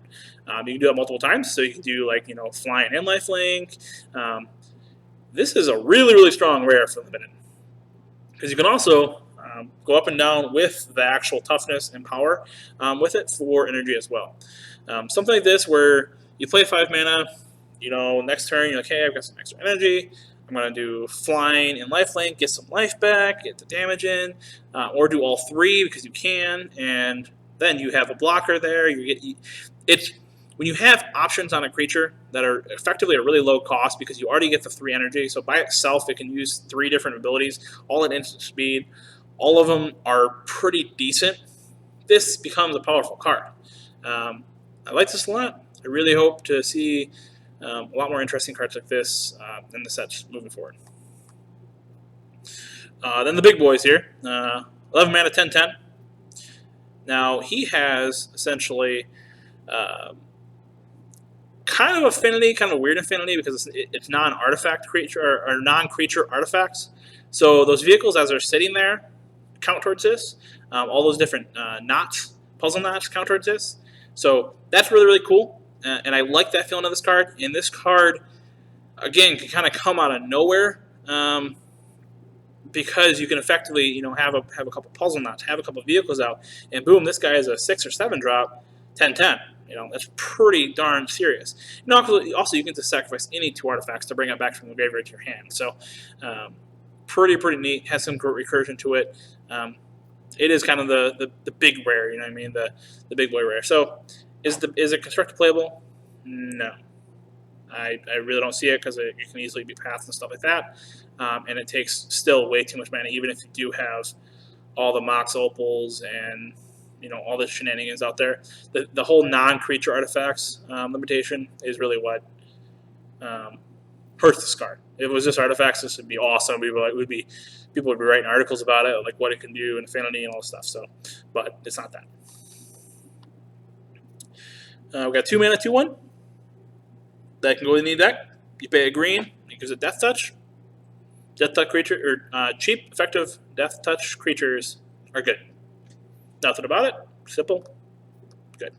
You can do that multiple times, so you can do flying and lifelink. This is a really, really strong rare for limited, because you can also go up and down with the actual toughness and power with it for energy as well. Something like this where you play 5 mana, next turn you're like, hey, I've got some extra energy. I'm going to do flying and lifelink, get some life back, get the damage in, or do all 3 because you can, and then you have a blocker there. It's when you have options on a creature that are effectively a really low cost because you already get the 3 energy. So by itself, it can use 3 different abilities, all at instant speed. All of them are pretty decent. This becomes a powerful card. I like this a lot. I really hope to see a lot more interesting cards like this in the sets moving forward. Then the big boys here. 11 mana, 10/10. Now, he has essentially kind of affinity, kind of a weird affinity, because it's non-artifact creature or non-creature artifacts. So those vehicles, as they're sitting there, count towards this. All those different puzzle knots count towards this. So that's really, really cool. And I like that feeling of this card. And this card, again, can kind of come out of nowhere because you can effectively, have a couple puzzle knots, have a couple vehicles out, and boom, this guy is a 6 or 7 drop, 10/10. That's pretty darn serious. Also, you can just sacrifice any 2 artifacts to bring it back from the graveyard to your hand. So pretty neat. Has some great recursion to it. It is kind of the big rare, you know what I mean? The big boy rare. So is it constructed playable? No. I really don't see it because it can easily be paths and stuff like that. And it takes still way too much mana, even if you do have all the Mox Opals and all the shenanigans out there. The whole non-creature artifacts limitation is really what hurts this card. If it was just artifacts, this would be awesome. People would be writing articles about it, like what it can do and affinity and all this stuff. So, but it's not that. We got 2 mana, 2/1. That can go in the deck. You pay a green. It gives it Death Touch. Death Touch creature or cheap, effective Death Touch creatures are good. Nothing about it. Simple. Good.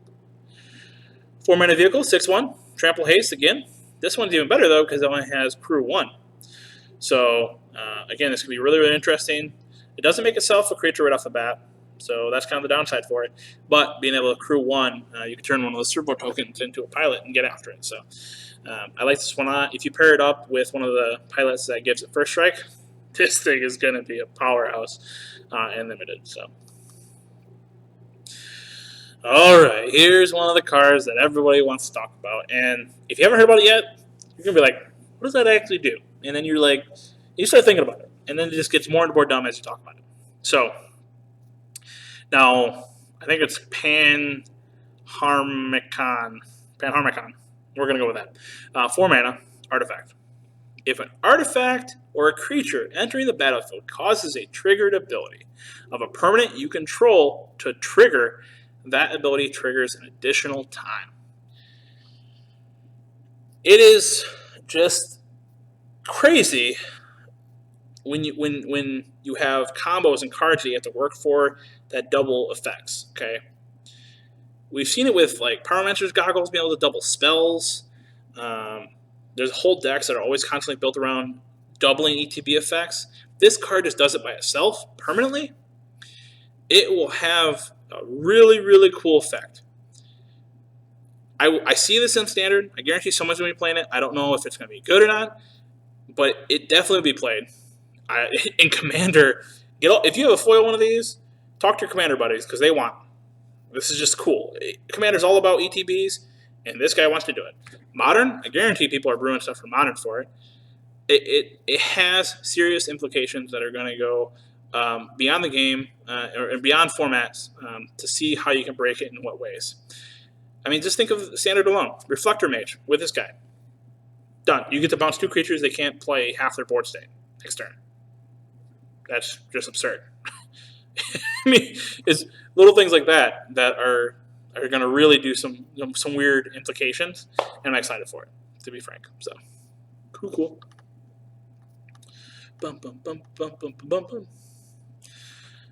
4 mana vehicle, 6/1. Trample Haste again. This one's even better though because it only has Crew 1. So again, this can be really interesting. It doesn't make itself a creature right off the bat, so that's kind of the downside for it. But being able to Crew 1, you can turn one of those turbo tokens into a pilot and get after it. So I like this one a lot. If you pair it up with one of the pilots that gives it first strike, this thing is going to be a powerhouse and limited. So. All right, here's one of the cards that everybody wants to talk about. And if you haven't heard about it yet, you're going to be like, what does that actually do? And then you start thinking about it. And then it just gets more and more dumb as you talk about it. So, now, I think it's Panharmicon. We're going to go with that. 4 mana, artifact. If an artifact or a creature entering the battlefield causes a triggered ability of a permanent you control to trigger, that ability triggers an additional time. It is just crazy when you have combos and cards that you have to work for that double effects. Okay, we've seen it with like Pyromancer's Goggles being able to double spells. There's whole decks that are always constantly built around doubling ETB effects. This card just does it by itself permanently. It will have a really cool effect. I see this in Standard. I guarantee someone's going to be playing it. I don't know if it's going to be good or not, but it definitely will be played. In Commander, if you have a foil one of these, talk to your Commander buddies because they want them. This is just cool. Commander's all about ETBs, and this guy wants to do it. Modern, I guarantee people are brewing stuff for Modern for it. It has serious implications that are going to go beyond the game or beyond formats to see how you can break it in what ways. I mean, just think of Standard alone. Reflector Mage with this guy. Done. You get to bounce 2 creatures they can't play half their board state next turn. That's just absurd. I mean, it's little things like that are going to really do some weird implications, and I'm excited for it, to be frank. So, cool. Bum, bum, bum, bum, bum, bum, bum.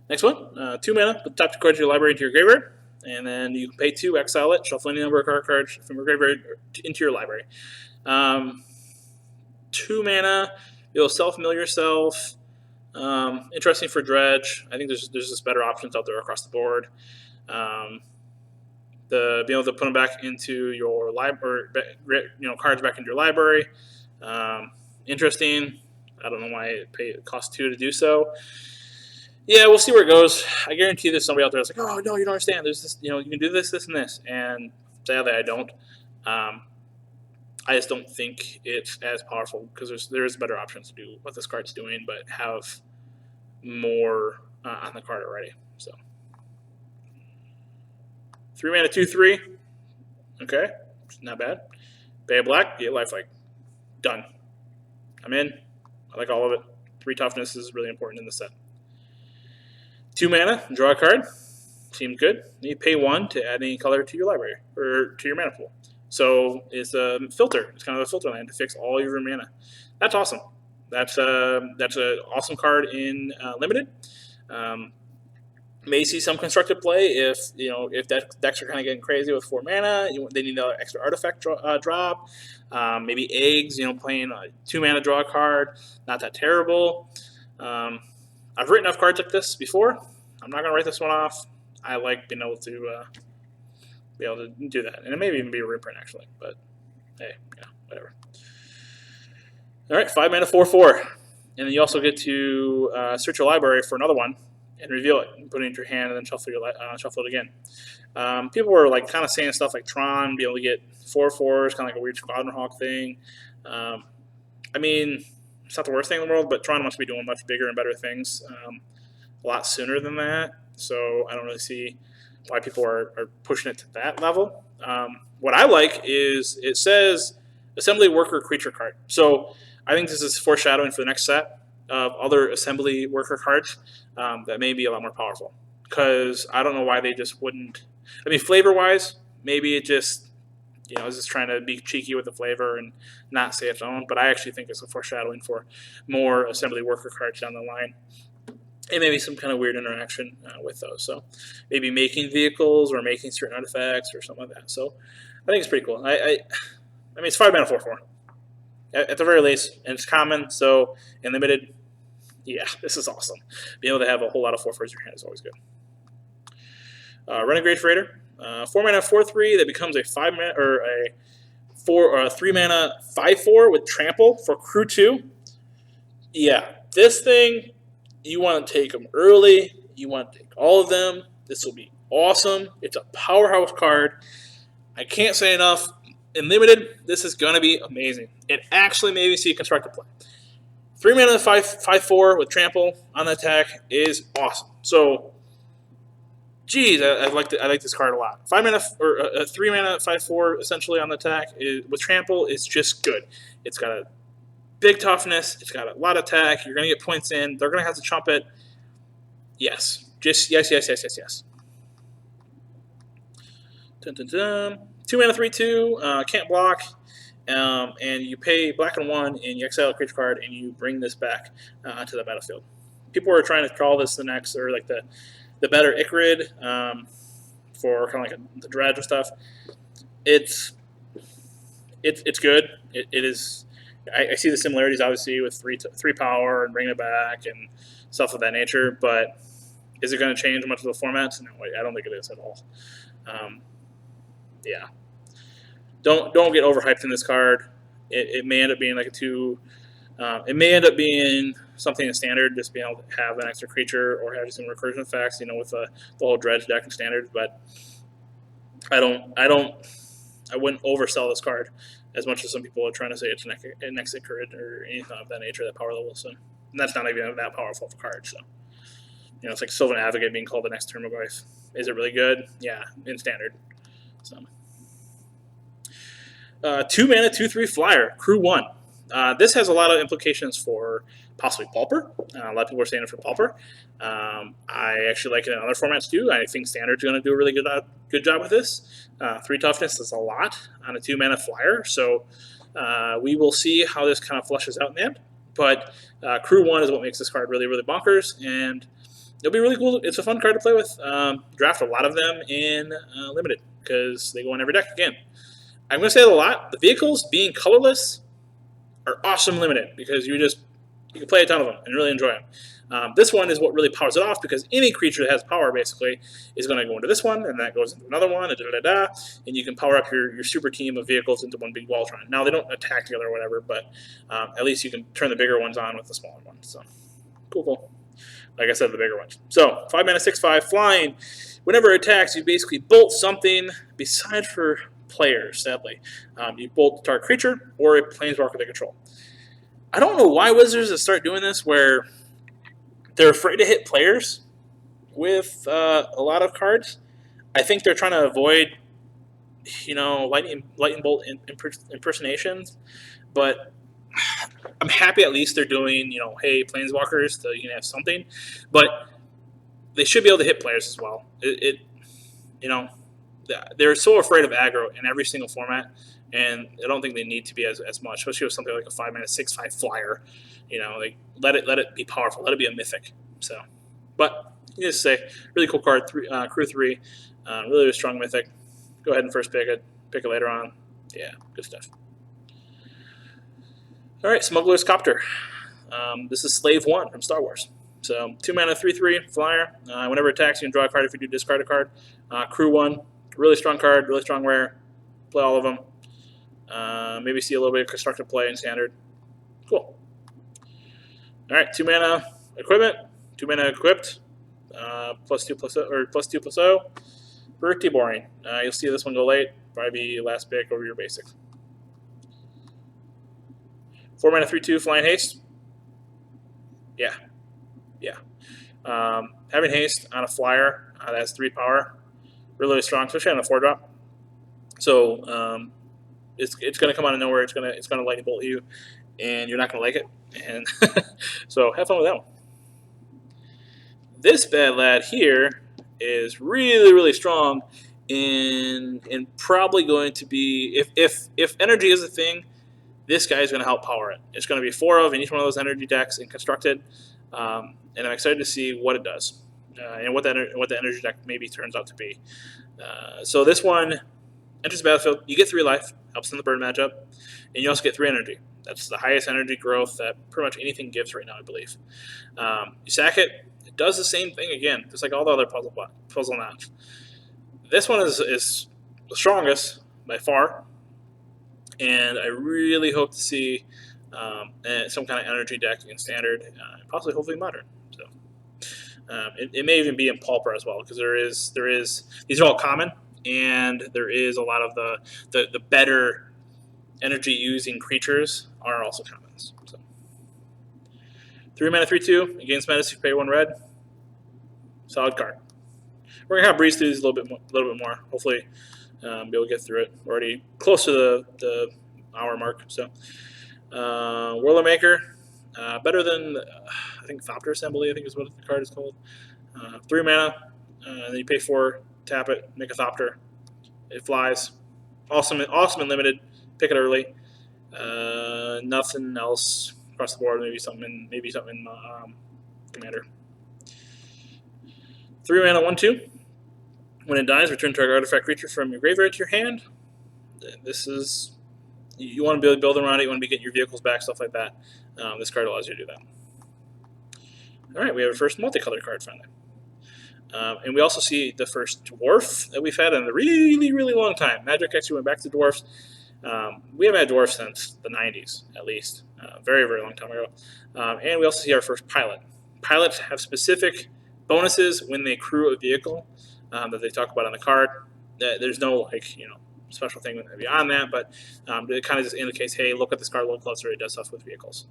Next one, 2 mana, put the top 2 cards of your library into your graveyard, and then you can pay 2, exile it, shuffle any number of card cards from your graveyard into your library. 2 mana, you'll self-mill yourself. Interesting for Dredge. I think there's just better options out there across the board. Being able to put them back into your library, cards back into your library. Interesting. I don't know why it costs 2 to do so. Yeah, we'll see where it goes. I guarantee there's somebody out there that's like, oh, no, you don't understand. There's this, you can do this, and this. And sadly, I don't. I just don't think it's as powerful because there's better options to do what this card's doing, but have more on the card already. So 3 mana, 2/3. Okay, not bad. Pay a black, get lifelink. Done. I'm in. I like all of it. 3 toughness is really important in the set. 2 mana, draw a card. Seems good. You pay 1 to add any color to your library or to your mana pool. So it's a filter. It's kind of a filter land to fix all your mana. That's awesome. That's an awesome card in limited. May see some constructed play if decks are kind of getting crazy with 4 mana. They need another extra artifact drop. Maybe eggs. Playing a 2 mana draw a card. Not that terrible. I've written off cards like this before. I'm not gonna write this one off. I like being able to do that, and it may even be a reprint actually. But hey, whatever. All right, 5 mana, 4/4. and then you also get to search your library for another one and reveal it, and put it into your hand, and then shuffle it again. People were like kind of saying stuff like Tron, be able to get 4/4s, kind of like a weird Squadron Hawk thing. I mean, it's not the worst thing in the world, but Tron must be doing much bigger and better things a lot sooner than that. So I don't really see why people are pushing it to that level. What I like is it says assembly worker creature card. So I think this is foreshadowing for the next set of other assembly worker cards that may be a lot more powerful. Because I don't know why they just wouldn't. I mean, flavor-wise, maybe it just is just trying to be cheeky with the flavor and not say its own. But I actually think it's a foreshadowing for more assembly worker cards down the line. And maybe some kind of weird interaction with those. So maybe making vehicles or making certain artifacts or something like that. So I think it's pretty cool. I mean, it's 5 mana 4/4 at the very least, and it's common. So in limited, yeah, this is awesome. Being able to have a whole lot of 4/4s in your hand is always good. Renegade Freighter, 4 mana 4/3 that becomes a 5 mana or a 3 mana 5/4 with trample for crew 2. Yeah, this thing. You want to take them early. You want to take all of them. This will be awesome. It's a powerhouse card. I can't say enough. In limited, this is going to be amazing. It actually made me see constructed play. 3 mana 5/4 with trample on the attack is awesome. So, geez, I like this card a lot. 5 mana or a 3 mana 5/4 essentially on the attack with trample is just good. It's got a big toughness. It's got a lot of attack. You're going to get points in. They're going to have to chump it. Yes. Just yes. Dun, dun, dun. 2 mana 3/2. Can't block. And you pay black and 1, and you exile a creature card, and you bring this back onto the battlefield. People are trying to call this the next, or like the better Icarid for kind of like the dredge and stuff. It's good. It is. I see the similarities, obviously, with 3 power and bringing it back and stuff of that nature. But is it going to change much of the formats? No, I don't think it is at all. Yeah, don't get overhyped in this card. It may end up being like a 2. It may end up being something in standard, just being able to have an extra creature or have some recursion effects, with the whole dredge deck in standard. But I wouldn't oversell this card as much as some people are trying to say it's an next Icarid or anything of that nature, that power level. So, and that's not even that powerful of a card. So, it's like Sylvan Advocate being called the next Termaglyph. Is it really good? Yeah, in standard. So, 2 mana 2/3 flyer, crew 1. This has a lot of implications for possibly Pauper. A lot of people are saying it for Pauper. I actually like it in other formats too. I think Standard's going to do a really good job with this. 3 toughness is a lot on a 2 mana flyer, so we will see how this kind of flushes out in the end. But crew 1 is what makes this card really, really bonkers, and it'll be really cool. It's a fun card to play with. Draft a lot of them in limited because they go in every deck again. I'm going to say it a lot. The vehicles being colorless are awesome limited because you can play a ton of them and really enjoy them. This one is what really powers it off because any creature that has power basically is going to go into this one, and that goes into another one, and you can power up your super team of vehicles into one big Voltron. Now, they don't attack together or whatever, but at least you can turn the bigger ones on with the smaller ones. So, cool. Like I said, the bigger ones. So, 5 mana 6/5 flying. Whenever it attacks, you basically bolt something besides for players, sadly. You bolt a target creature or a planeswalker they control. I don't know why Wizards have started doing this where they're afraid to hit players with a lot of cards. I think they're trying to avoid, lightning bolt impersonations. But I'm happy at least they're doing, hey, planeswalkers, so you can have something. But they should be able to hit players as well. They're so afraid of aggro in every single format, and I don't think they need to be as much, especially with something like a 5 mana 6/5 flyer. Let it be powerful, let it be a mythic. So, but you just say really cool card, crew 3, really, really strong mythic. Go ahead and first pick it later on. Yeah, good stuff. All right, Smuggler's Copter. This is Slave 1 from Star Wars. So 2 mana 3/3 flyer. Whenever it attacks, you can draw a card. If you do, discard a card. Crew 1, really strong card, really strong rare. Play all of them. Maybe see a little bit of constructive play in standard. Cool. All right, 2 mana equipment, 2 mana equipped, +2/+0. Pretty boring. You'll see this one go late. Probably be last pick over your basic. 4 mana 3/2 flying haste. Yeah, yeah. Having haste on a flyer that has 3 power, really strong, especially on a 4-drop. So it's going to come out of nowhere. It's gonna lightning bolt you, and you're not going to like it. And so have fun with that one. This bad lad here is really strong, and probably going to be, if energy is a thing, this guy is going to help power it. It's going to be 4 of in each one of those energy decks and constructed, and I'm excited to see what it does and what the energy deck maybe turns out to be. So this one enters the battlefield. You get 3 life, helps in the burn matchup, and you also get 3 energy. That's the highest energy growth that pretty much anything gives right now, I believe. You sack it. It does the same thing again, just like all the other puzzle knobs. This one is the strongest by far, and I really hope to see some kind of energy deck in standard, possibly hopefully modern. So it may even be in pauper as well, because there is these are all common, and there is a lot of the better energy using creatures are also commons. So 3 mana 3/2 against menace. You pay 1 red. Solid card. We're gonna have breeze through these a little bit more. Hopefully, be able to get through it. We're already close to the hour mark. So, Whirler Maker, better than I think Thopter Assembly. I think is what the card is called. 3 mana, and then you pay 4, tap it, make a Thopter. It flies. Awesome and limited. Pick it early. Nothing else across the board. Maybe something in Commander. 3 mana 1/2. When it dies, return target artifact creature from your graveyard to your hand. This is, you want to be able to build around it. You want to be getting your vehicles back, stuff like that. This card allows you to do that. All right, we have our first multicolored card finally. And we also see the first dwarf that we've had in a really long time. Magic actually went back to dwarfs. We haven't had dwarfs since the 90s, at least. Very long time ago. And we also see our first pilot. Pilots have specific bonuses when they crew a vehicle that they talk about on the card. There's no special thing beyond that, but it kind of just indicates, hey, look at this card a little closer. It does stuff with vehicles.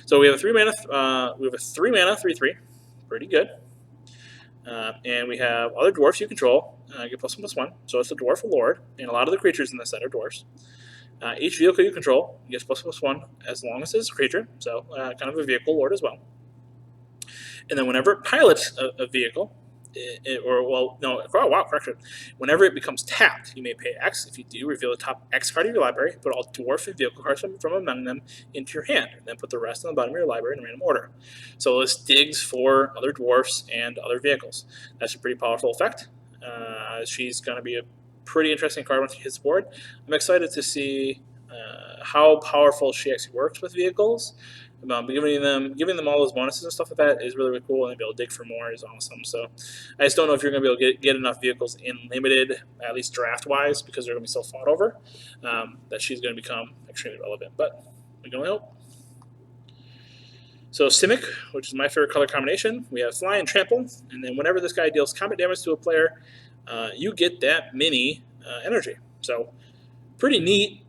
So we have a 3 mana. We have a 3 mana 3/3, pretty good. And we have other dwarfs you control. Get +1/+1. So it's a dwarf lord, and a lot of the creatures in this set are dwarfs. Each vehicle you control gets +1/+1 as long as it's a creature. So kind of a vehicle lord as well. And then whenever it pilots a vehicle, correction. Whenever it becomes tapped, you may pay X. If you do, reveal the top X card of your library, put all dwarf and vehicle cards from among them into your hand, and then put the rest on the bottom of your library in random order. So this digs for other dwarfs and other vehicles. That's a pretty powerful effect. She's going to be a pretty interesting card once she hits the board. I'm excited to see how powerful she actually works with vehicles. Giving them all those bonuses and stuff like that is really cool, and be able to dig for more is awesome. So I just don't know if you're going to be able to get enough vehicles in limited, at least draft-wise, because they're going to be so fought over, that she's going to become extremely relevant. But we can only hope. So Simic, which is my favorite color combination, we have Fly and Trample, and then whenever this guy deals combat damage to a player, you get that mini energy. So pretty neat.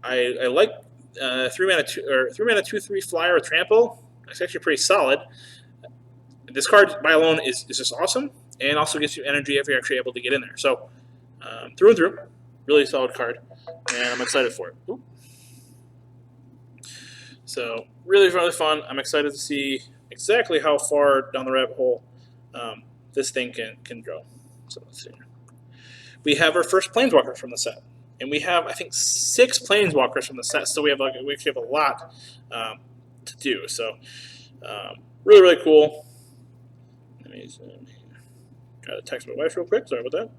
I like 3 mana 2/3 flyer with trample. It's actually pretty solid. This card by alone is just awesome, and also gets you energy if you're actually able to get in there. So through and through, really solid card, and I'm excited for it. Ooh. So really fun. I'm excited to see exactly how far down the rabbit hole this thing can go. So let's see. We have our first Planeswalker from the set. And we have, I think, 6 Planeswalkers from the set, so we actually have a lot to do. So, really cool. Let me try to text my wife real quick. Sorry about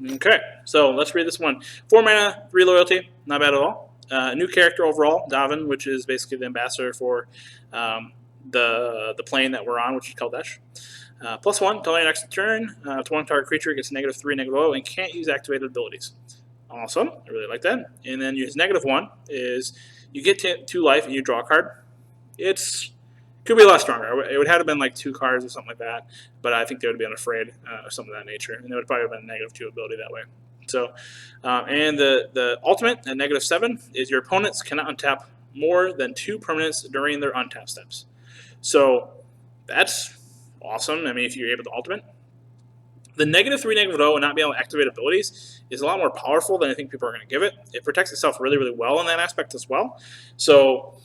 that. Okay, so let's read this one. 4 mana, 3 loyalty, not bad at all. New character overall, Davin, which is basically the ambassador for the plane that we're on, which is Kaladesh. +1 until your next turn. To one target creature gets -3, -0, and can't use activated abilities. Awesome. I really like that. And then his -1 is you get 2 life and you draw a card. It's could be a lot stronger. It would have been like 2 cards or something like that, but I think they would have been afraid of something of that nature, and they would probably have been a -2 ability that way. So, and the ultimate at -7 is your opponents cannot untap more than 2 permanents during their untap steps. So that's awesome. I mean, if you're able to ultimate. The -3, -0, and not being able to activate abilities is a lot more powerful than I think people are going to give it. It protects itself really, really well in that aspect as well. So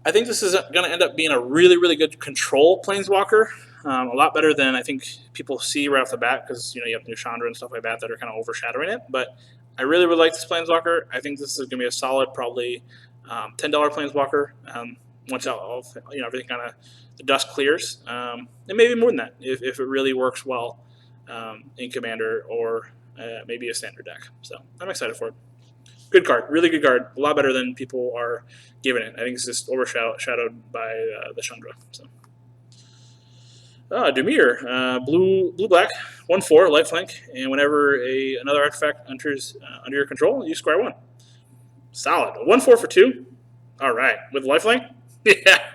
I think this is going to end up being a really, really good control planeswalker. A lot better than I think people see right off the bat because you have New Chandra and stuff like that are kind of overshadowing it. But I really, really like this planeswalker. I think this is going to be a solid, probably $10 planeswalker. Once everything kind of the dust clears, and maybe more than that if it really works well in Commander or maybe a standard deck. So I'm excited for it. Good card, really good card. A lot better than people are giving it. I think it's just overshadowed by the Chandra. So, Dimir, blue black, 1/4 lifelink, and whenever another artifact enters under your control, you square 1. Solid. 1/4 for 2. All right, with lifelink. Yeah,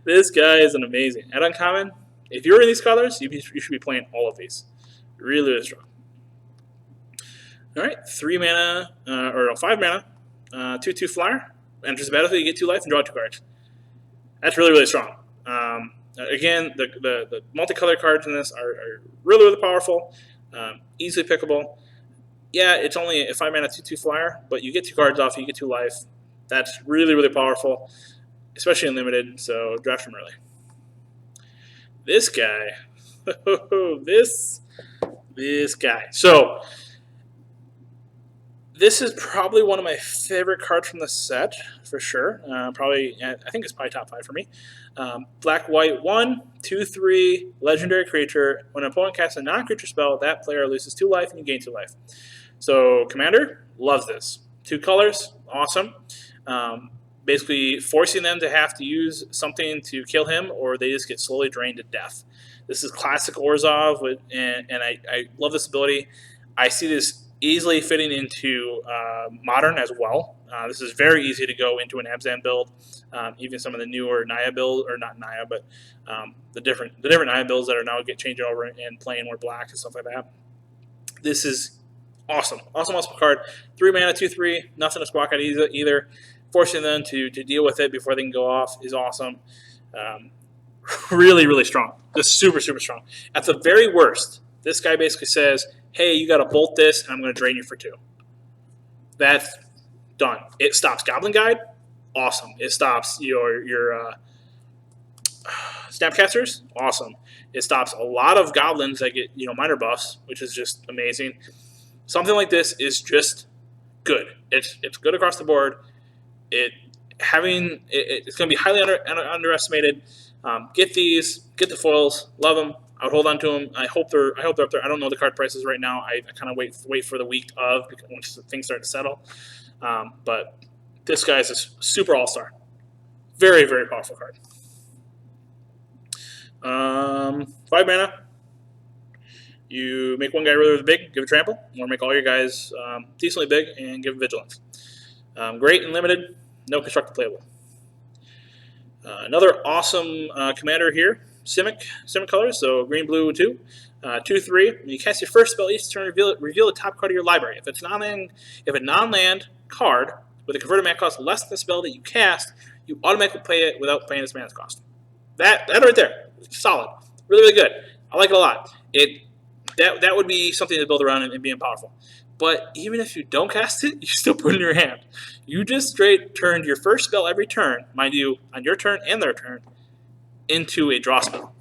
this guy is an amazing. At uncommon, if you're in these colors, you should be playing all of these. Really, really strong. All right, 3 mana, or 5 mana, 2/2 flyer. Enters the battlefield, you get 2 life and draw 2 cards. That's really, really strong. Again, the multicolored cards in this are really, really powerful, easily pickable. Yeah, it's only a 5 mana 2/2 flyer, but you get 2 cards off, you get 2 life. That's really, really powerful, especially in limited, so draft him early. This guy, this guy. So, this is probably one of my favorite cards from the set, for sure. I think it's probably top 5 for me. Black, white, 1, 2, 3, legendary creature. When an opponent casts a non-creature spell, that player loses 2 life and you gain 2 life. So, Commander loves this. 2 colors, awesome. Basically forcing them to have to use something to kill him, or they just get slowly drained to death. This is classic Orzhov, and I love this ability. I see this easily fitting into Modern as well. This is very easy to go into an Abzan build, even some of the newer Naya build, or not Naya, but the different Naya builds that are now changing over and playing more black and stuff like that. This is awesome card. 3 mana, 2/3, nothing to squawk at either. Forcing them to deal with it before they can go off is awesome. Really, really strong. Just super, super strong. At the very worst, this guy basically says, hey, you got to bolt this, and I'm going to drain you for 2. That's done. It stops Goblin Guide. Awesome. It stops your Snapcasters. Awesome. It stops a lot of goblins that get minor buffs, which is just amazing. Something like this is just good. It's good across the board. It's going to be highly underestimated. Get these. Get the foils. Love them. I would hold on to them. I hope they're up there. I don't know the card prices right now. I kind of wait for the week of once things start to settle. But this guy is a super all-star. Very, very powerful card. 5 mana. You make one guy really, really big, give a trample, or make all your guys decently big and give vigilance. Great and limited, no constructed playable. Another awesome commander here. Simic colors, so green, blue, 2. 2/3. When you cast your first spell each turn, reveal the top card of your library. If a non-land card with a converted mana cost less than the spell that you cast, you automatically play it without paying its mana cost. That right there, solid, really, really good. I like it a lot. That would be something to build around and being powerful. But even if you don't cast it, you still put it in your hand. You just straight turned your first spell every turn, mind you, on your turn and their turn, into a draw spell.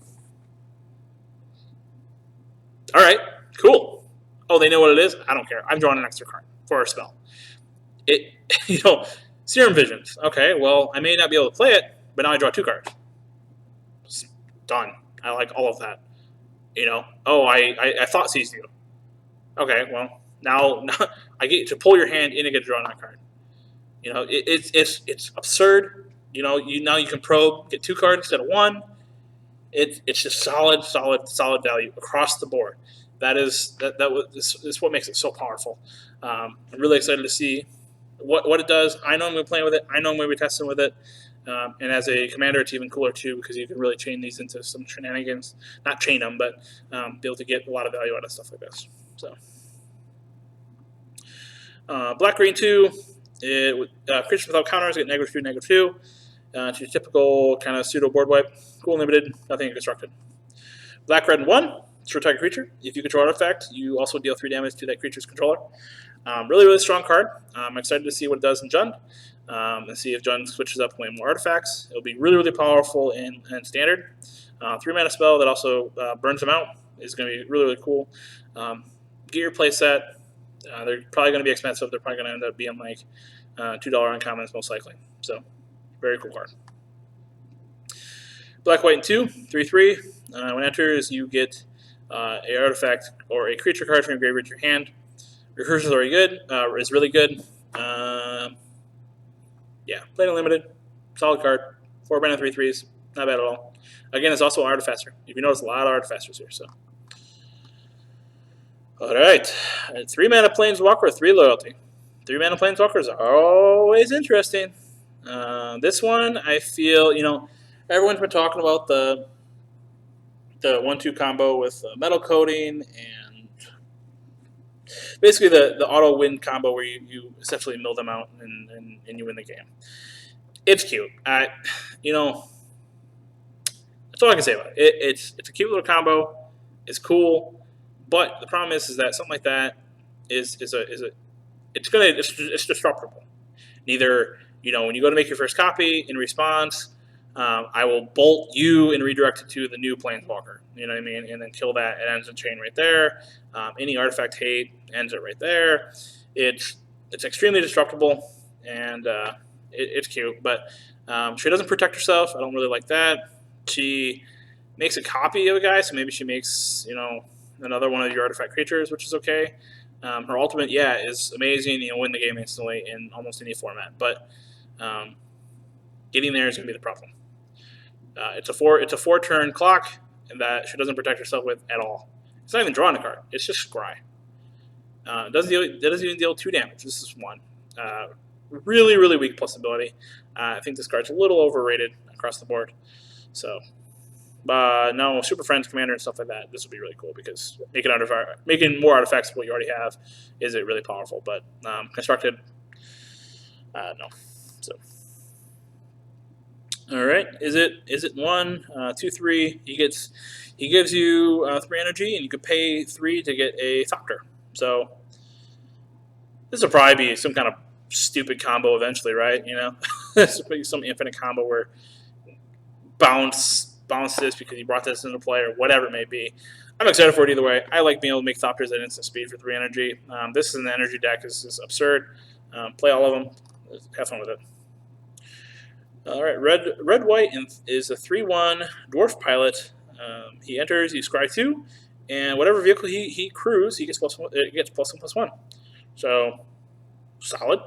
All right, cool. Oh, they know what it is? I don't care. I'm drawing an extra card for a spell. Serum Visions. Okay, well, I may not be able to play it, but now I draw 2 cards. It's done. I like all of that. I thought seized you. Okay, well, now I get to pull your hand and I get to draw that card. It's absurd. Now you can probe, get 2 cards instead of 1. It's just solid value across the board. This is what makes it so powerful. I'm really excited to see what it does. I know I'm going to be playing with it. I know I'm going to be testing with it. And as a commander, it's even cooler too because you can really chain these into some shenanigans. Not chain them, but be able to get a lot of value out of stuff like this. So, black green 2. Creatures without counters get -2, -2. To your typical kind of pseudo board wipe. Cool limited, nothing constructed. Black red 1. It's for a target creature. If you control artifact, you also deal 3 damage to that creature's controller. Really, really strong card. I'm excited to see what it does in Jund. And see if Jund switches up way more artifacts. It'll be really, really powerful in Standard. 3-mana spell that also burns them out is going to be really, really cool. Get your play set. They're probably going to be expensive. They're probably going to end up being like $2 uncommons most likely. So, very cool card. Black, white, and 2, 3/3. When it enters, you get an artifact or a creature card from your graveyard to your hand. Recursion is already good. Is really good. Yeah, plain and limited. Solid card. 4 mana, 3/3s. Not bad at all. Again, it's also an artifaster. If you notice, a lot of artifactors here. So, all right. 3 mana planeswalker, 3 loyalty. 3 mana planeswalkers are always interesting. This one, I feel, everyone's been talking about the 1/2 combo with metal coating and basically the auto win combo where you essentially mill them out and you win the game. It's cute. That's all I can say about it. It's a cute little combo. It's cool, but the problem is that something like that it's disruptible. Neither when you go to make your first copy in response, I will bolt you and redirect it to the new planeswalker. You know what I mean? And then kill that. It ends the chain right there. Any artifact hate ends it right there. It's extremely disruptible, and it's cute. But she doesn't protect herself. I don't really like that. She makes a copy of a guy, so maybe she makes another one of your artifact creatures, which is okay. Her ultimate, is amazing. Win the game instantly in almost any format. But getting there is going to be the problem. It's a 4-turn clock that she doesn't protect herself with at all. It's not even drawing a card. It's just scry. It doesn't even deal 2 damage. This is 1. Really, really weak plus ability. I think this card's a little overrated across the board. So, no, Super Friends Commander and stuff like that, this would be really cool because making more artifacts of what you already have is really powerful. But constructed, no. So, all right, is it 1, 2, 3? He gives you 3 energy, and you could pay 3 to get a Thopter. So this will probably be some kind of stupid combo eventually, right? This will be some infinite combo where bounce this because you brought this into play or whatever it may be. I'm excited for it either way. I like being able to make Thopters at instant speed for 3 energy. This is an energy deck. This is absurd. Play all of them. Have fun with it. All right, red white is a 3/1 dwarf pilot. He enters, you scry 2, and whatever vehicle he crews, he gets +1/+1. So solid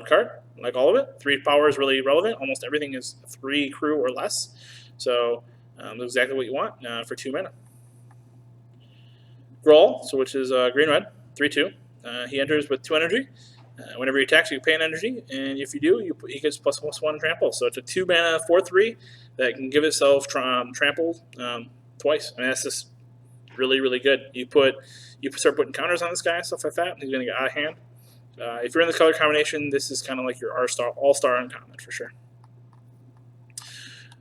card. I like all of it. 3 power is really relevant. Almost everything is 3 crew or less. So that's exactly what you want for 2 mana. Growl, which is green-red, 3/2. He enters with 2 energy. Whenever he attacks, you pay an energy, and if you do, he gets +1/+1 trample. So it's a 2 mana 4/3 that can give itself trampled twice. I mean, that's just really, really good. You start putting counters on this guy and stuff like that, he's going to get out of hand. If you're in the color combination, this is kind of like your all-star uncommon for sure.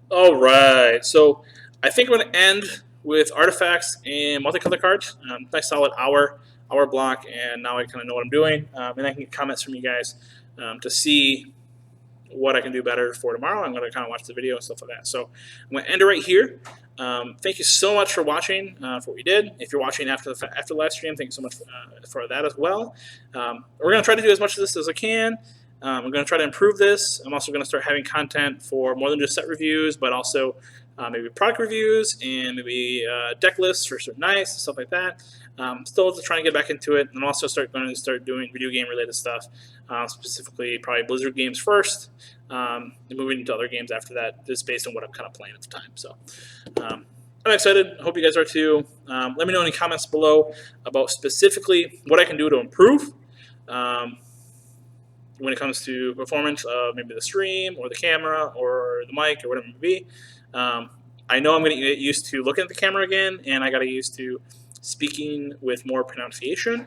All right, so I think I'm going to end with artifacts and multicolor cards. Nice solid hour block, and now I kind of know what I'm doing. And I can get comments from you guys to see what I can do better for tomorrow. I'm going to kind of watch the video and stuff like that. So I'm going to end it right here. Thank you so much for watching, for what you did. If you're watching after the live stream, thank you so much for that as well. We're going to try to do as much of this as I can. I'm going to try to improve this. I'm also going to start having content for more than just set reviews, but also maybe product reviews and maybe deck lists for certain nights and stuff like that. Still trying to get back into it, and also going to start doing video game related stuff, specifically probably Blizzard games first, and moving into other games after that, just based on what I'm kind of playing at the time. So I'm excited. I hope you guys are too. Let me know in the comments below about specifically what I can do to improve. when it comes to performance of maybe the stream or the camera or the mic or whatever it may be. I know I'm going to get used to looking at the camera again, and I got to get used to speaking with more pronunciation.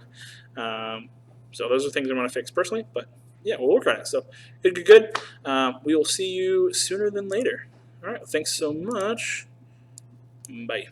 So those are things I want to fix personally, but yeah, we'll work on it. So it'll be good. We will see you sooner than later. All right, thanks so much. Bye.